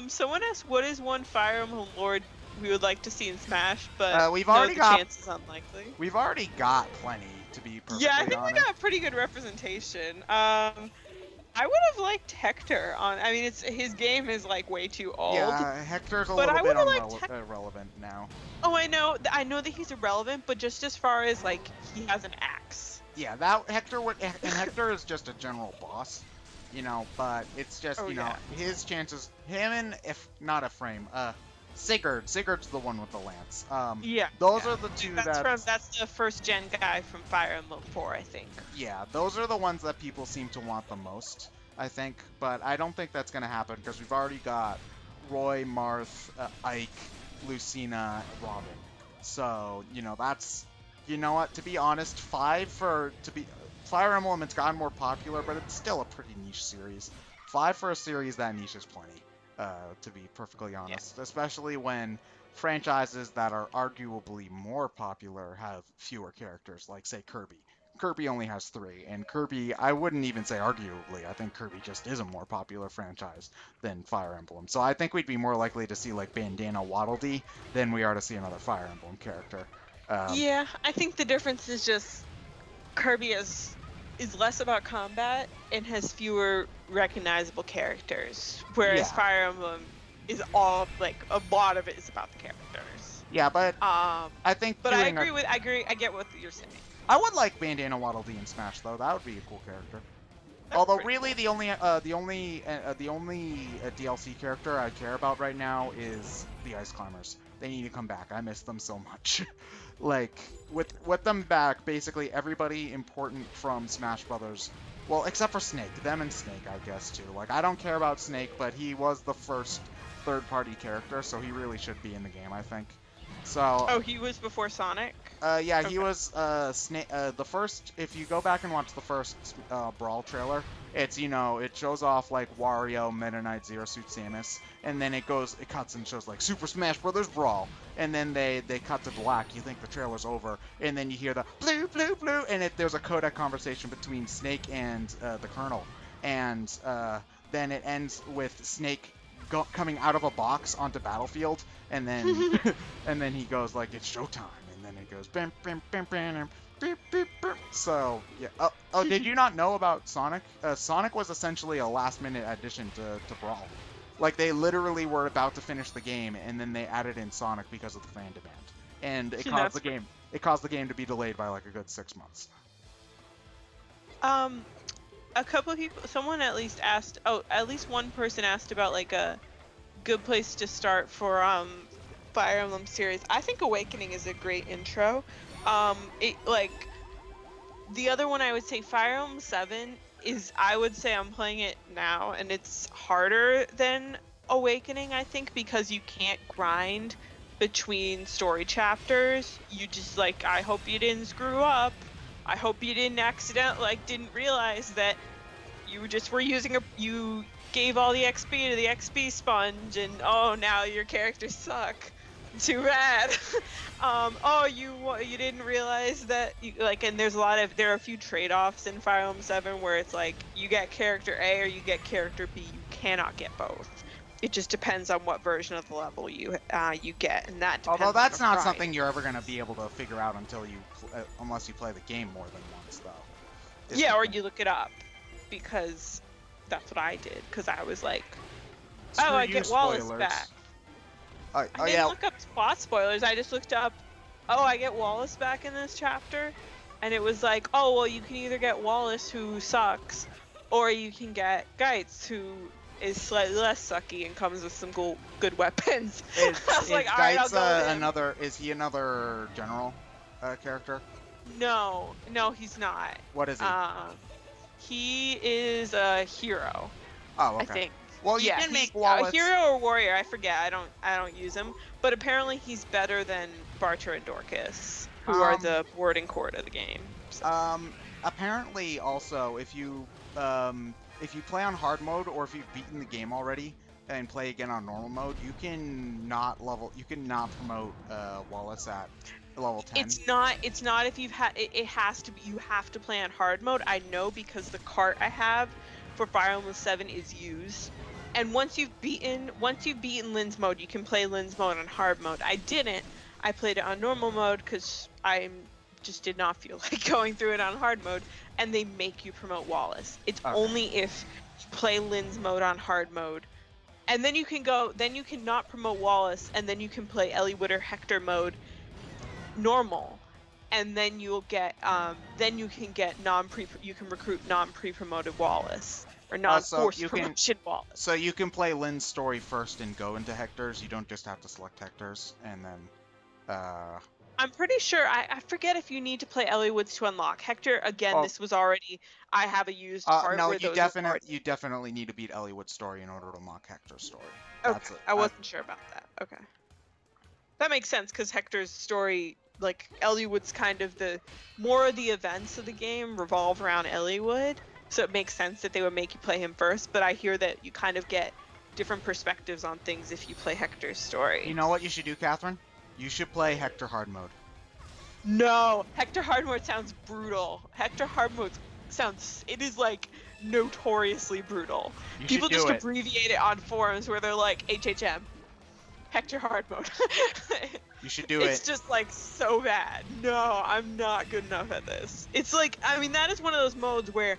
Someone asked, what is one Fire Emblem Lord we would like to see in Smash, but we've already got chance is unlikely. We've already got plenty. to be Yeah, I perfectly think we honest. got pretty good representation. I would have liked Hector on. I mean, his game is like way too old, Yeah, Hector's a but little I bit would have liked irrelevant now. Oh, I know that he's irrelevant, but just as far as like he has an axe. Yeah, that Hector would, and Hector is just a general boss, but it's just, Oh yeah. his chances, him and if not Ephraim, Sigurd's the one with the lance. Yeah. Those Yeah. are the two that, That's the first gen guy from Fire Emblem 4, I think. yeah, those are the ones that people seem to want the most, I think, but I don't think that's gonna happen because we've already got Roy, Marth, Ike, Lucina, Robin. So, that's, you know what, to be honest, Fire Emblem, it's gotten more popular, but it's still a pretty niche series. 5 for a series that niche is plenty, to be perfectly honest, especially when franchises that are arguably more popular have fewer characters, like, say, Kirby. Kirby only has 3, and Kirby, I wouldn't even say arguably, I think Kirby just is a more popular franchise than Fire Emblem. So I think we'd be more likely to see, like, Bandana Waddle Dee than we are to see another Fire Emblem character. Yeah, I think the difference is just Kirby is less about combat and has fewer recognizable characters, whereas Yeah. Fire Emblem is all like a lot of it is about the characters. Yeah, but I think But I get what you're saying. I would like Bandana Waddle Dee in Smash though. That would be a cool character. That's Although pretty really cool. the only DLC character I care about right now is the Ice Climbers. They need to come back. I miss them so much. Like with them back, basically everybody important from Smash Brothers, well, except for Snake, them and Snake, I guess too. Like I don't care about Snake, but he was the first third-party character, so he really should be in the game, I think. So Oh, he was before Sonic? yeah, Okay. he was Snake. The first, if you go back and watch the first Brawl trailer, it's it shows off like Wario, Meta Knight, Zero Suit Samus, and then it cuts and shows like Super Smash Brothers Brawl, and then they cut to black. You think the trailer's over, and then you hear the blue blue blue, and there's a codec conversation between Snake and the Colonel, and then it ends with Snake coming out of a box onto Battlefield, and then and then he goes like it's showtime, and then it goes bam bam bam bam beep, beep, beep. So yeah. Oh, did you not know about Sonic? Sonic was essentially a last-minute addition to Brawl. Like they literally were about to finish the game, and then they added in Sonic because of the fan demand, and it caused the game. It caused the game to be delayed by like a good 6 months. A couple of people, someone at least asked. Oh, at least one person asked about like a good place to start for Fire Emblem series. I think Awakening is a great intro. It like the other one I would say Fire Emblem 7 is, I would say I'm playing it now and it's harder than Awakening, I think, because you can't grind between story chapters. You just like, I hope you didn't screw up. I hope you didn't didn't realize that you just were you gave all the XP to the XP sponge, and oh, now your characters suck. Too bad. Oh, you didn't realize that and there are a few trade-offs in Fire Emblem 7 where it's like you get character A or you get character B. You cannot get both. It just depends on what version of the level you get, and that depends. Although that's on not grind. something you're ever gonna be able to figure out unless you play the game more than once, though. Yeah, or you look it up, because that's what I did. Because I was like, oh, I get Wallace back. I didn't look up plot spoilers. I just looked up, oh, I get Wallace back in this chapter, and it was like, oh, well, you can either get Wallace, who sucks, or you can get Geitz, who is slightly less sucky and comes with some good weapons. I was like, all right, I'll go with him. Is he another general character? No, he's not. What is he? He is a hero. Oh, okay. I think. Well, you can make Wallace a hero or warrior. I forget. I don't use him. But apparently he's better than Barter and Dorcas, who are the boarding court of the game. So. Apparently, also, if you play on hard mode or if you've beaten the game already and play again on normal mode, you can not promote Wallace at level 10. It's not if you've had it has to be, you have to play on hard mode. I know because the cart I have for Fire Emblem 7 is used. And once you've beaten Lynn's mode, you can play Lynn's mode on hard mode. I didn't. I played it on normal mode because I'm just did not feel like going through it on hard mode, and they make you promote Wallace. It's only if you play Lynn's mode on hard mode, and then you can not promote Wallace, and then you can play Eliwood or Hector mode normal, and then you can recruit non-pre-promoted Wallace or non-forced promotion Wallace. So you can play Lynn's story first and go into Hector's. You don't just have to select Hector's and then. I'm pretty sure. I forget if you need to play Eliwood's to unlock Hector. Again, this was already. I have a used part no, where you definitely need to beat Eliwood's story in order to unlock Hector's story. Okay, I wasn't sure about that. Okay, that makes sense because Hector's story, like Eliwood's, kind of more of the events of the game revolve around Eliwood, so it makes sense that they would make you play him first. But I hear that you kind of get different perspectives on things if you play Hector's story. You know what you should do, Catherine? You should play Hector Hard Mode. No, Hector Hard Mode sounds brutal. Hector Hard Mode it is like notoriously brutal. People just abbreviate it on forums where they're like HHM. Hector Hard Mode. You should do it. It's just like so bad. No, I'm not good enough at this. It's like, I mean, that is one of those modes where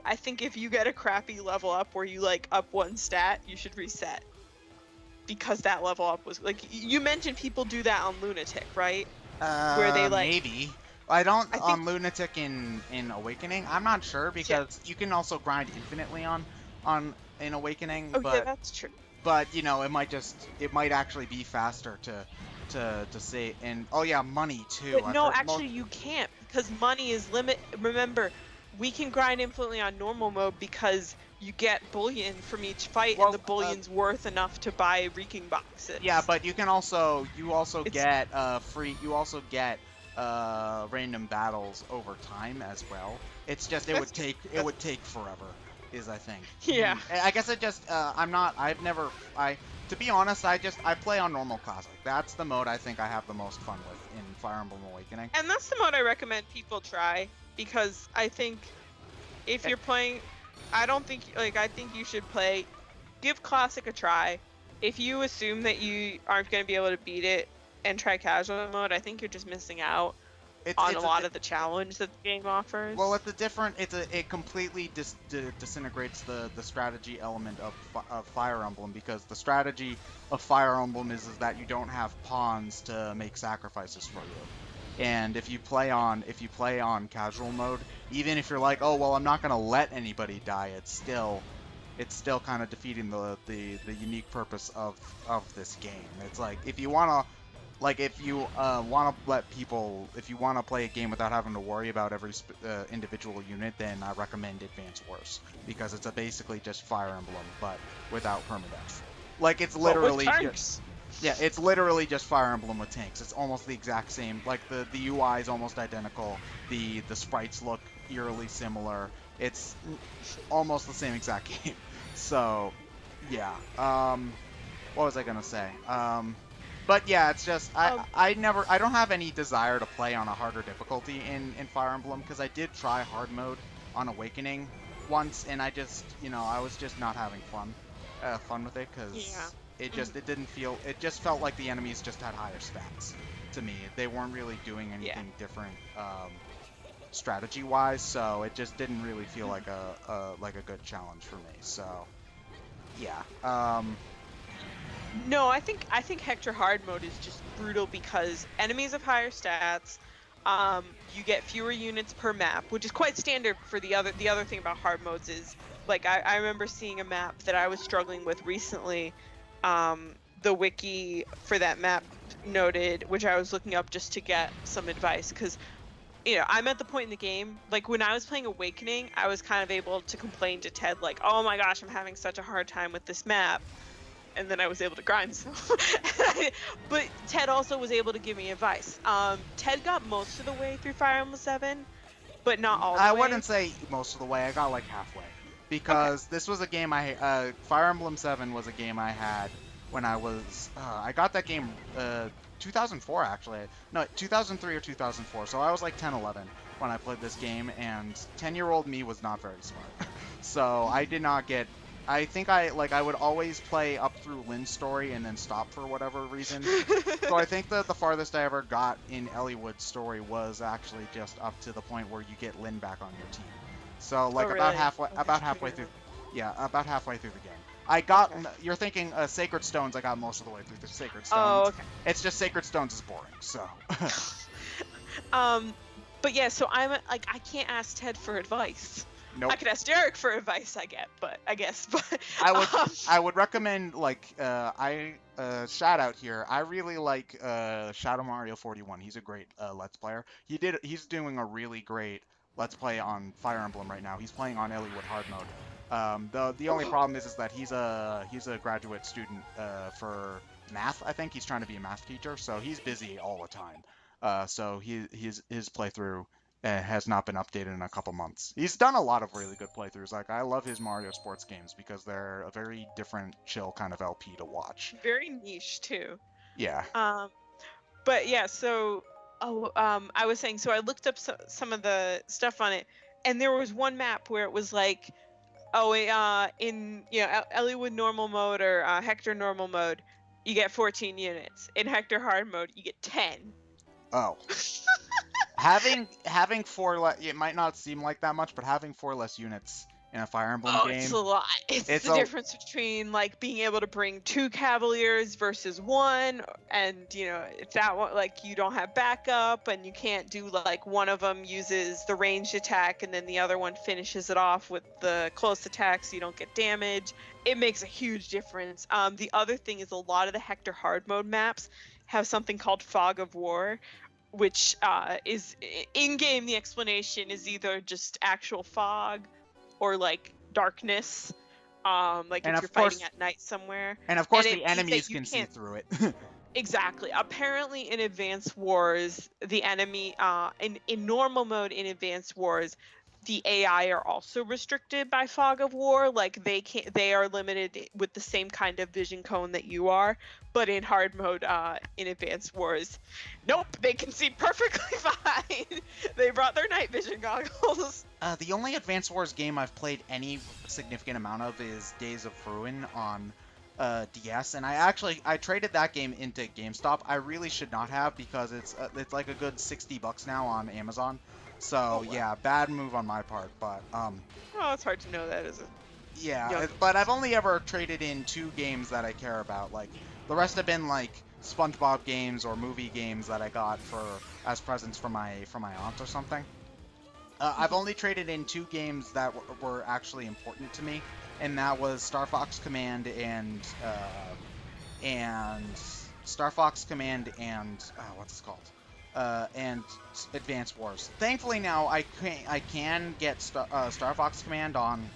I think if you get a crappy level up where you like up one stat, you should reset. Because that level up was like, you mentioned people do that on Lunatic, right? Where they like maybe. I think on Lunatic in Awakening. I'm not sure because you can also grind infinitely on in Awakening. Oh yeah, that's true. But you know, it might actually be faster to say, and oh yeah, money too. But no, actually you can't because money is Remember, we can grind infinitely on normal mode because you get bullion from each fight, and the bullion's worth enough to buy reeking boxes. Yeah, but you also get random battles over time as well. It's just it would take forever, I think. Yeah. I guess to be honest, I play on normal classic. That's the mode I think I have the most fun with in Fire Emblem Awakening. And that's the mode I recommend people try because I think if you're playing, I think you should give classic a try. If you assume that you aren't going to be able to beat it and try casual mode, I think you're just missing out on a lot of the challenge that the game offers. Well, it completely disintegrates the strategy element of Fire Emblem because the strategy of Fire Emblem is that you don't have pawns to make sacrifices for you. And if you play on casual mode, even if you're like, oh well, I'm not gonna let anybody die, it's still kind of defeating the unique purpose of this game. It's like if you want to play a game without having to worry about every individual unit, then I recommend Advance Wars because it's basically just Fire Emblem but without permadeath. Like it's literally it's literally just Fire Emblem with tanks. It's almost the exact same. Like the UI is almost identical. The sprites look eerily similar. It's almost the same exact game. So, yeah. What was I gonna say? But yeah, it's just I don't have any desire to play on a harder difficulty in Fire Emblem because I did try hard mode on Awakening once, and I was just not having fun with it because it just felt like the enemies just had higher stats to me. They weren't really doing anything different strategy wise, so it just didn't really feel like a good challenge for me. So yeah. No, I think Hector Hard Mode is just brutal because enemies have higher stats. You get fewer units per map, which is quite standard for the other thing about hard modes is like I remember seeing a map that I was struggling with recently. The wiki for that map noted, which I was looking up just to get some advice because I'm at the point in the game, like when I was playing Awakening, I was kind of able to complain to Ted like, oh my gosh, I'm having such a hard time with this map. And then I was able to grind some. But Ted also was able to give me advice. Ted got most of the way through Fire Emblem 7, but not all the way. I wouldn't say most of the way. I got like halfway. Because this was a game Fire Emblem 7 was a game I had when I was... I got that game 2004 actually. No, 2003 or 2004. So I was like 10, 11 when I played this game, and 10-year-old me was not very smart. So I did not get... I think I would always play up through Lynn's story and then stop for whatever reason. So I think that the farthest I ever got in Elliewood's story was actually just up to the point where you get Lynn back on your team. So like Oh, about really? halfway Oh, that's pretty through. good. Yeah, about halfway through the game. I got. Okay. You're thinking Sacred Stones. I got most of the way through the Sacred Oh, Stones. okay. It's just Sacred Stones is boring. So. But yeah, so I'm like, I can't ask Ted for advice. Nope. I could ask Derek for advice, I guess. But I would recommend shout out here. I really like Shadow Mario 41. He's a great Let's Player. He's doing a really great Let's Play on Fire Emblem right now. He's playing on Hyrule Hard Mode. The only problem is that he's a graduate student for math. I think he's trying to be a math teacher, so he's busy all the time. So his playthrough has not been updated in a couple months. He's done a lot of really good playthroughs. Like, I love his Mario sports games because they're a very different, chill kind of LP to watch. very niche too. Yeah. But yeah, so I was saying, so I looked up some of the stuff on it, and there was one map where it was like, in Elliewood normal mode or Hector normal mode, you get 14 units. In Hector hard mode, you get 10. Oh. having four it might not seem like that much, but having 4 less units in a Fire Emblem game. It's a lot. It's the difference between like being able to bring 2 Cavaliers versus 1, and if that one, like, you don't have backup and you can't do like one of them uses the ranged attack and then the other one finishes it off with the close attack so you don't get damage. It makes a huge difference. The other thing is a lot of the Hector hard mode maps have something called Fog of War, which is in-game. The explanation is either just actual fog or like darkness, like if you're fighting at night somewhere. And of course the enemies can see through it. Exactly. Apparently in Advanced Wars, the enemy in normal mode in Advanced Wars, the AI are also restricted by Fog of War. Like they are limited with the same kind of vision cone that you are. But in hard mode, in Advanced Wars, nope, they can see perfectly fine. They brought their night vision goggles. The only Advanced Wars game I've played any significant amount of is Days of Ruin on DS, and I traded that game into GameStop. I really should not have, because it's like a good $60 now on Amazon. So wow. Yeah, bad move on my part, but it's hard to know that as a but I've only ever traded in 2 games that I care about. Like, the rest have been like SpongeBob games or movie games that I got as presents from my aunt or something. I've only traded in 2 games that were actually important to me, and that was Star Fox Command and Star Fox Command and what's it called? And Advanced Wars. Thankfully now I can get Star Fox Command on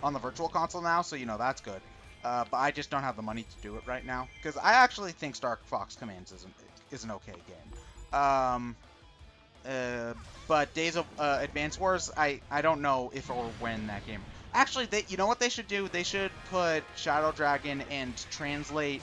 the Virtual Console now, so that's good. But I just don't have the money to do it right now, because I actually think Star Fox Command is an okay game. But Days of Advanced Wars, I don't know if or when that game. Actually, you know what they should do? They should put Shadow Dragon and translate.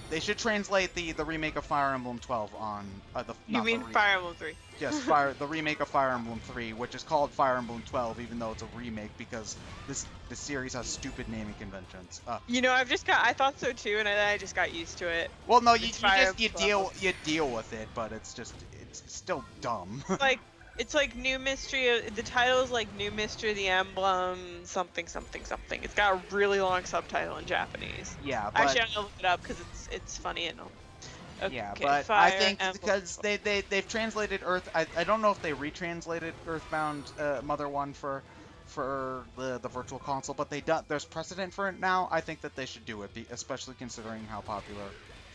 They should translate the remake of Fire Emblem 12 on the. You mean Fire Emblem 3? Yes, the remake of Fire Emblem 3, which is called Fire Emblem 12, even though it's a remake, because the series has stupid naming conventions. I thought so too, and I just got used to it. Well, no, you deal with it, but it's still dumb. It's like New Mystery. The title is like New Mystery of the Emblem something something something. It's got a really long subtitle in Japanese. Yeah, but actually, I'm gonna look it up because it's funny and all. Okay, yeah, but I think because they've translated Earth. I don't know if they retranslated Earthbound Mother 1 for the Virtual Console, but there's precedent for it now. I think that they should do it, especially considering how popular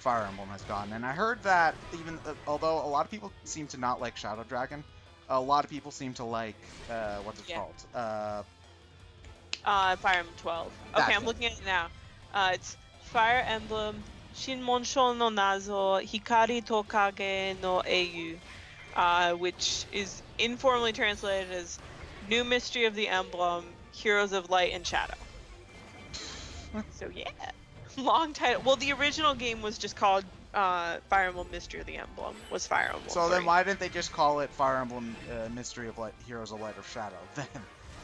Fire Emblem has gotten. And I heard that even although a lot of people seem to not like Shadow Dragon, a lot of people seem to like what's it called? Fire Emblem 12. Okay, I'm looking at it now. It's Fire Emblem Shinmonsho no Nazo Hikari Tokage no Eiyu, which is informally translated as New Mystery of the Emblem, Heroes of Light and Shadow. So yeah, long title. Well, the original game was just called Fire Emblem Mystery of the Emblem. Was Fire Emblem. So then why didn't they just call it Fire Emblem Mystery of Light, Heroes of Light or Shadow then?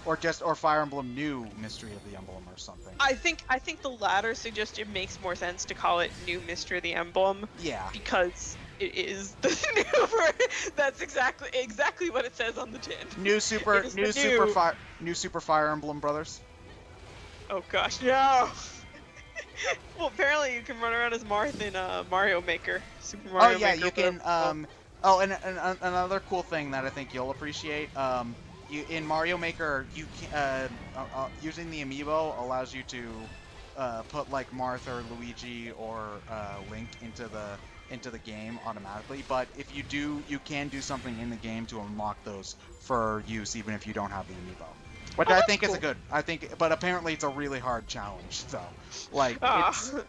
or Fire Emblem New Mystery of the Emblem or something. I think the latter suggestion makes more sense to call it New Mystery of the Emblem. Yeah. Because it is the new. That's exactly what it says on the tin. New Super Fire Emblem Brothers. Oh gosh, no. Well, apparently you can run around as Marth in Mario Maker. Super Mario Maker. Oh yeah, you can. Oh, and another cool thing that I think you'll appreciate. In Mario Maker, you can, using the amiibo allows you to put like Marth or Luigi or Link into the game automatically. But if you do, you can do something in the game to unlock those for use, even if you don't have the amiibo. Which I think is a good. But apparently it's a really hard challenge. So, like,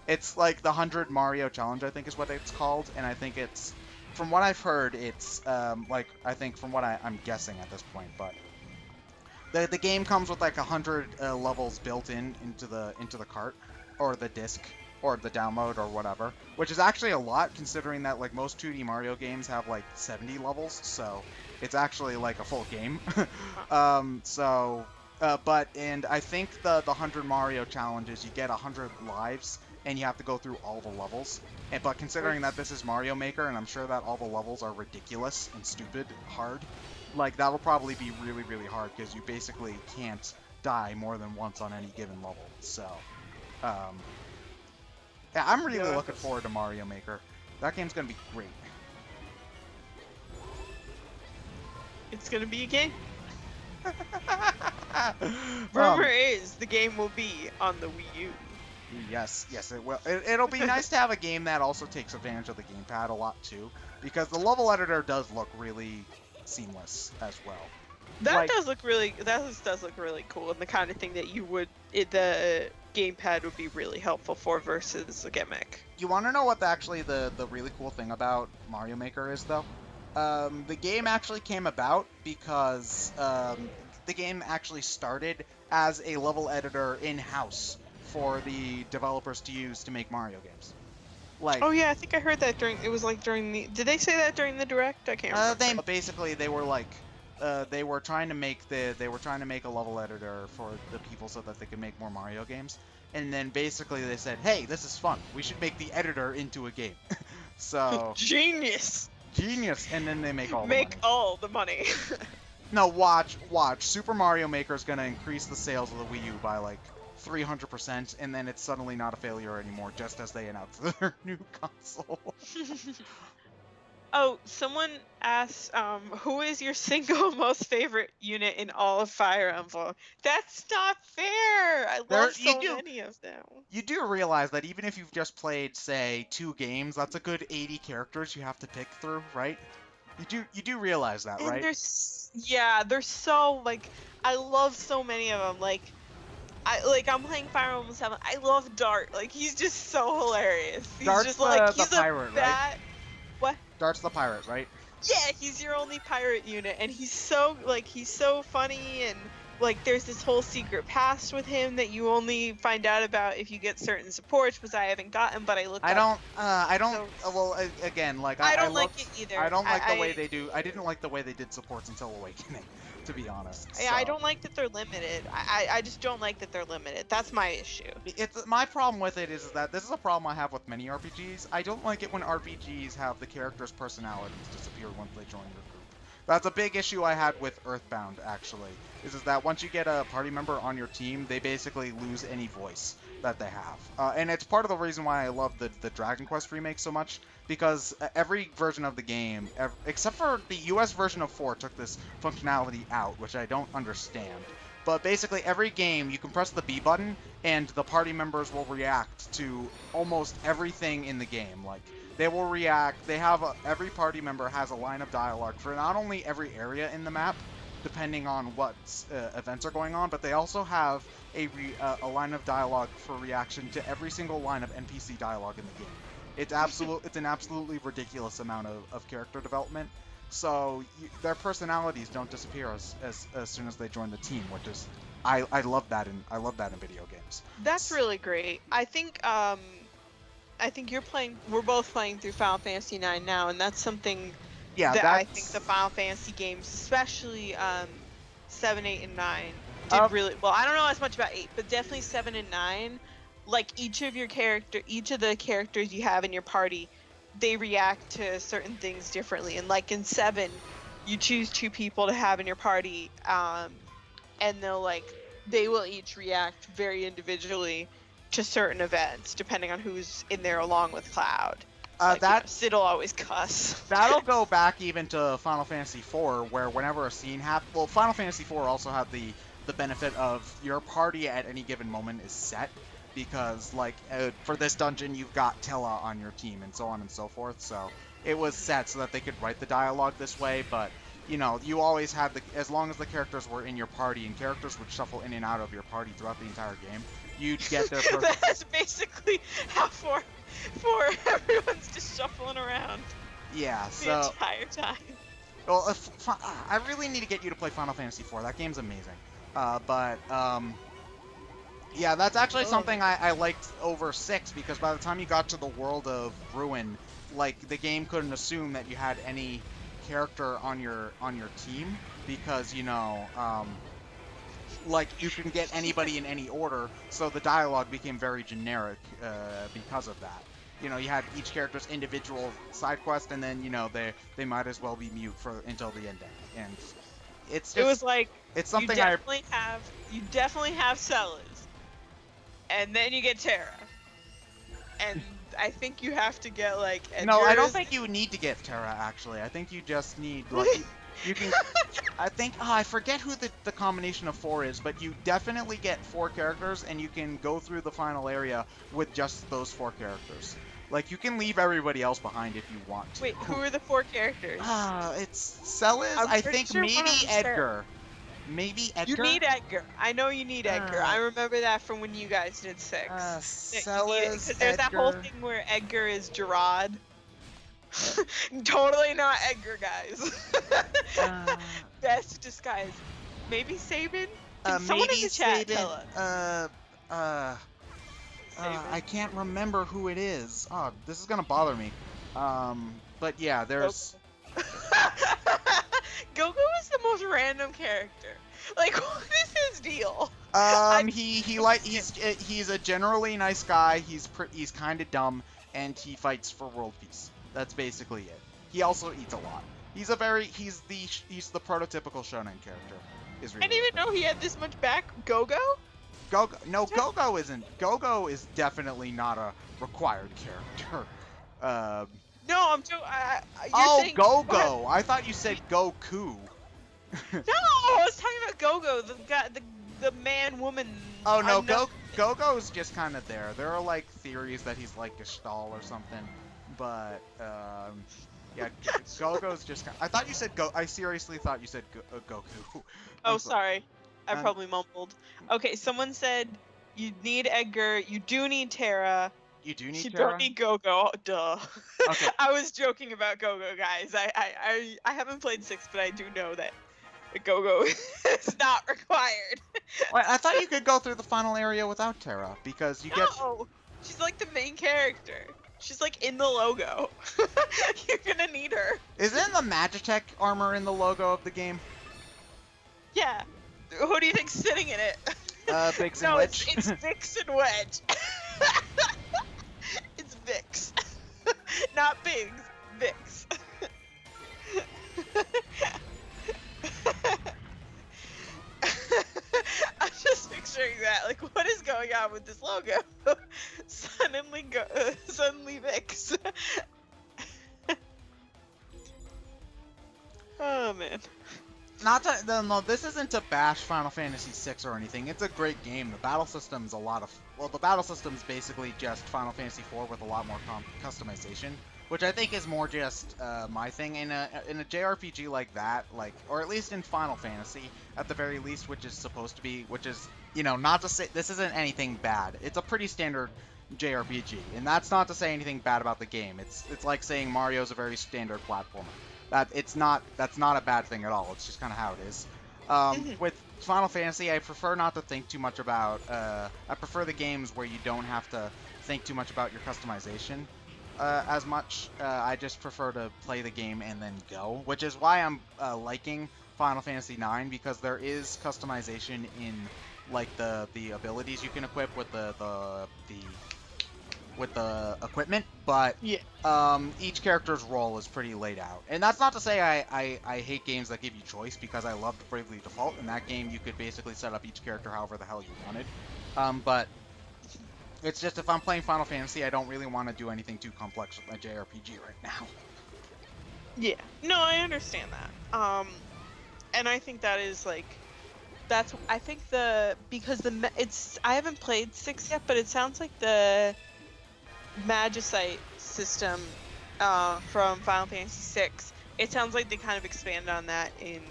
it's like the 100 Mario challenge. I think is what it's called, and I think it's, from what I've heard, it's like, I think from what I'm guessing at this point, but the game comes with like 100 levels built into the cart or the disc or the download or whatever, which is actually a lot considering that like most 2D Mario games have like 70 levels, so it's actually like a full game. And I think the 100 Mario challenges, you get 100 lives and you have to go through all the levels. But considering that this is Mario Maker, and I'm sure that all the levels are ridiculous and stupid hard, like that'll probably be really, really hard because you basically can't die more than once on any given level. So, yeah, I'm really looking forward to Mario Maker. That game's gonna be great. It's gonna be a game. Rumor is the game will be on the Wii U. Yes, it will. It'll be nice to have a game that also takes advantage of the gamepad a lot too, because the level editor does look really seamless as well. That does look really cool, and the kind of thing that the gamepad would be really helpful for versus a gimmick. You want to know what actually the really cool thing about Mario Maker is, though? The game actually came about because the game actually started as a level editor in-house for the developers to use to make Mario games. Like, oh yeah, I think I heard that during the. Did they say that during the direct? I can't remember. They were like, they were trying to make a level editor for the people so that they could make more Mario games. And then basically they said, hey, this is fun. We should make the editor into a game. So Genius. And then they make all the money. No, watch. Super Mario Maker is gonna increase the sales of the Wii U by like 300%, and then it's suddenly not a failure anymore, just as they announce their new console. Oh, someone asked, who is your single most favorite unit in all of Fire Emblem? That's not fair! I love so many of them. You do realize that even if you've just played, say, 2 games, that's a good 80 characters you have to pick through, right? You do realize that, right? They're so, like, I love so many of them. I'm playing Fire Emblem 7. I love Dart. Like, he's just so hilarious. He's Dart's just like, he's the pirate, right? What? Dart's the pirate, right? Yeah, he's your only pirate unit, and he's so funny, and like there's this whole secret past with him that you only find out about if you get certain supports, which I haven't gotten, but I looked up. Again, like I don't like it either. I don't like the way they do. I didn't like the way they did supports until Awakening, to be honest. Yeah, I don't like that they're limited. I just don't like that they're limited. That's my issue. My problem with it is that this is a problem I have with many RPGs. I don't like it when RPGs have the characters' personalities disappear once they join your group. That's a big issue I had with Earthbound, actually, is that once you get a party member on your team, they basically lose any voice that they have. And it's part of the reason why I love the Dragon Quest remake so much, because every version of the game, except for the US version of 4, took this functionality out, which I don't understand. But basically, every game, you can press the B button, and the party members will react to almost everything in the game. Like, they will react. Every party member has a line of dialogue for not only every area in the map, depending on what events are going on, but they also have a line of dialogue for reaction to every single line of NPC dialogue in the game. It's an absolutely ridiculous amount of character development. So their personalities don't disappear as soon as they join the team, which is I love that in video games. That's really great. I think we're both playing through Final Fantasy IX now, and that's something I think the Final Fantasy games, especially 7, 8, and 9, did really well. I don't know as much about 8, but definitely 7 and 9. Like each of the characters you have in your party, they react to certain things differently. And like in 7, you choose 2 people to have in your party, and they will each react very individually to certain events depending on who's in there along with Cloud. Sid'll always cuss. That'll go back even to Final Fantasy IV, where whenever a scene happens... Well, Final Fantasy IV also had the benefit of your party at any given moment is set, because, like, for this dungeon, you've got Tilla on your team, and so on and so forth, so it was set so that they could write the dialogue this way, but, you know, you always had as long as the characters were in your party, and characters would shuffle in and out of your party throughout the entire game, you'd get their... That's basically how for everyone's just shuffling around. Yeah, the entire time. Well, I really need to get you to play Final Fantasy IV. That game's amazing. Yeah, that's actually something I liked over 6, because by the time you got to the world of Ruin, like, the game couldn't assume that you had any character on your team, because, you know, like, you can get anybody in any order, so the dialogue became very generic because of that. You know, you had each character's individual side quest, and then, you know, they might as well be mute until the ending. And it's just... It was like, it's something you definitely have Celes, and then you get Terra. And I think you have to get, like... No, I don't think you need to get Terra, actually. I think you just need, like... You can... I think... I forget who the combination of 4 is, but you definitely get 4 characters, and you can go through the final area with just those 4 characters. Like, you can leave everybody else behind if you want to. Wait, who are the 4 characters? It's Celes, I think, sure maybe Edgar. Maybe Edgar? You need Edgar. I know you need Edgar. I remember that from when you guys did 6. Celes, because there's that whole thing where Edgar is Gerard. Totally not Edgar, guys. Best disguise. Maybe Sabin? Can someone in the chat tell us? I can't remember who it is. Oh, this is gonna bother me. But yeah, there's... Gogo is the most random character. Like, what is his deal? He's a generally nice guy. He's kind of dumb, and he fights for world peace. That's basically it. He also eats a lot. He's the prototypical shonen character. I didn't even know he had this much back. Gogo? Gogo isn't. Gogo is definitely not a required character. No, I'm too. Saying Gogo. I thought you said Goku. No, I was talking about Gogo, the man woman. Oh no, Gogo's just kind of there. There are like theories that he's like Gestalt or something, but yeah, Gogo's just. I thought you said I seriously thought you said Goku. Oh, sorry. I probably mumbled. Okay, someone said you need Edgar. You do need Terra. You do need Terra? You don't need Gogo. Duh. Okay. I was joking about Gogo, guys. I haven't played 6, but I do know that Gogo is not required. Wait, I thought you could go through the final area without Terra, because you get... No! She's like the main character. She's like in the logo. You're gonna need her. Isn't the Magitech armor in the logo of the game? Yeah. Who do you think's sitting in it? Vix and Wedge. It's Vix and Wedge. It's Vix. Not Biggs. Vix. I'm just picturing that. Like, what is going on with this logo? Suddenly Vix. Oh, man. No, this isn't to bash Final Fantasy VI or anything. It's a great game. The battle system's the battle system's basically just Final Fantasy IV with a lot more customization, which I think is more just my thing. In a JRPG like that, or at least in Final Fantasy, at the very least, which is, you know, not to say this isn't anything bad. It's a pretty standard JRPG, and that's not to say anything bad about the game. It's like saying Mario's a very standard platformer. That's not a bad thing at all. It's just kind of how it is. With Final Fantasy, I prefer not to think too much about... I prefer the games where you don't have to think too much about your customization as much. I just prefer to play the game and then go, which is why I'm liking Final Fantasy IX because there is customization in like the abilities you can equip with the equipment, but Yeah. each character's role is pretty laid out. And that's not to say I hate games that give you choice, because I loved Bravely Default. In that game, you could basically set up each character however the hell you wanted. But it's just, if I'm playing Final Fantasy, I don't really want to do anything too complex with my JRPG right now. Yeah. No, I understand that. And I think that is like, I think because I haven't played 6 yet, but it sounds like the Magicite system from Final Fantasy VI. It sounds like they kind of expanded on that in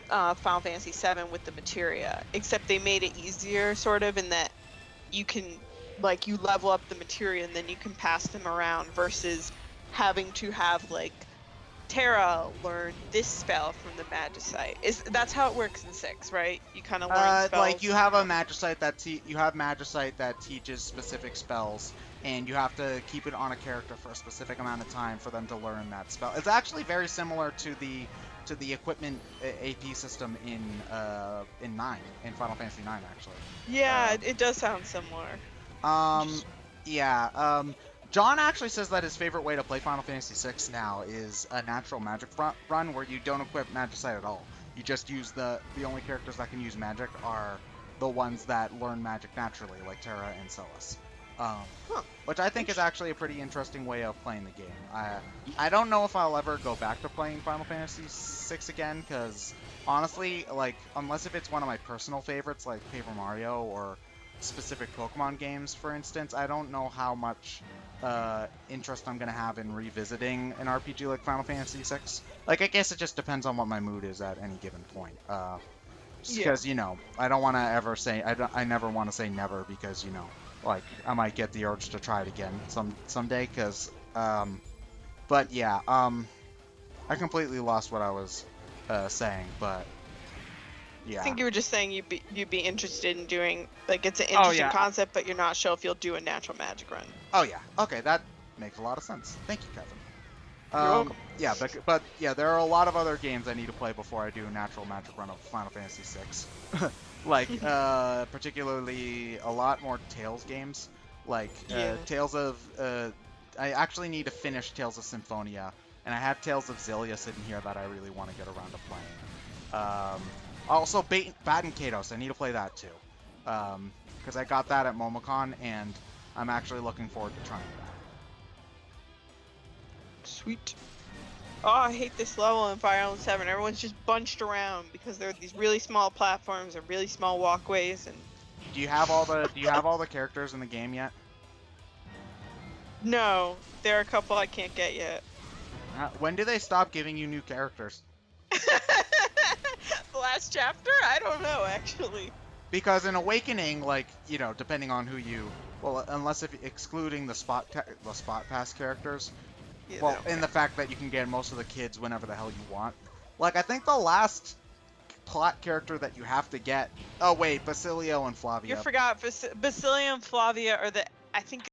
Final Fantasy VII with the materia, except they made it easier, sort of, in that you can, like, you level up the materia and then you can pass them around versus having to have, like, Terra learn this spell from the Magicite. That's how it works in 6, right? You kind of learn spells. Like, you have a Magicite that teaches specific spells, and you have to keep it on a character for a specific amount of time for them to learn that spell. It's actually very similar to the equipment AP system in 9, in Final Fantasy 9, actually. Yeah, it does sound similar. Yeah. John actually says that his favorite way to play Final Fantasy VI now is a natural magic run where you don't equip Magicite at all. You just use the only characters that can use magic are the ones that learn magic naturally, like Terra and Celis. Which I think is actually a pretty interesting way of playing the game. I don't know if I'll ever go back to playing Final Fantasy VI again, because honestly, like, unless if it's one of my personal favorites, like Paper Mario or specific Pokemon games, for instance, I don't know how much interest I'm going to have in revisiting an RPG like Final Fantasy VI. Like, I guess it just depends on what my mood is at any given point. Because, you know, I don't want to ever say, I never want to say never, because, you know, like, I might get the urge to try it again someday, because, but yeah, I completely lost what I was saying, but yeah. I think you were just saying you'd be interested in doing, like, it's an interesting concept, but you're not sure if you'll do a natural magic run. Oh yeah, okay, that makes a lot of sense. Thank you, Kevin. You're welcome. Yeah, but yeah, there are a lot of other games I need to play before I do a natural magic run of Final Fantasy VI. Like, particularly a lot more Tales games. Like, Tales of, I actually need to finish Tales of Symphonia, and I have Tales of Xillia sitting here that I really want to get around to playing. Also, Baten Kaitos, I need to play that too. Because I got that at MomoCon, and I'm actually looking forward to trying that. Sweet. Oh, I hate this level in Fire Emblem 7. Everyone's just bunched around because there are these really small platforms and really small walkways. And do you have all the characters in the game yet? No, there are a couple I can't get yet. When do they stop giving you new characters? The last chapter? I don't know, actually. Because in Awakening, like, you know, depending on who you, well, unless if excluding the spot pass characters, yeah, well, in the fact that you can get most of the kids whenever the hell you want. Like, I think the last plot character that you have to get, oh wait, Basilio and Flavia. You forgot Basilio and Flavia are I think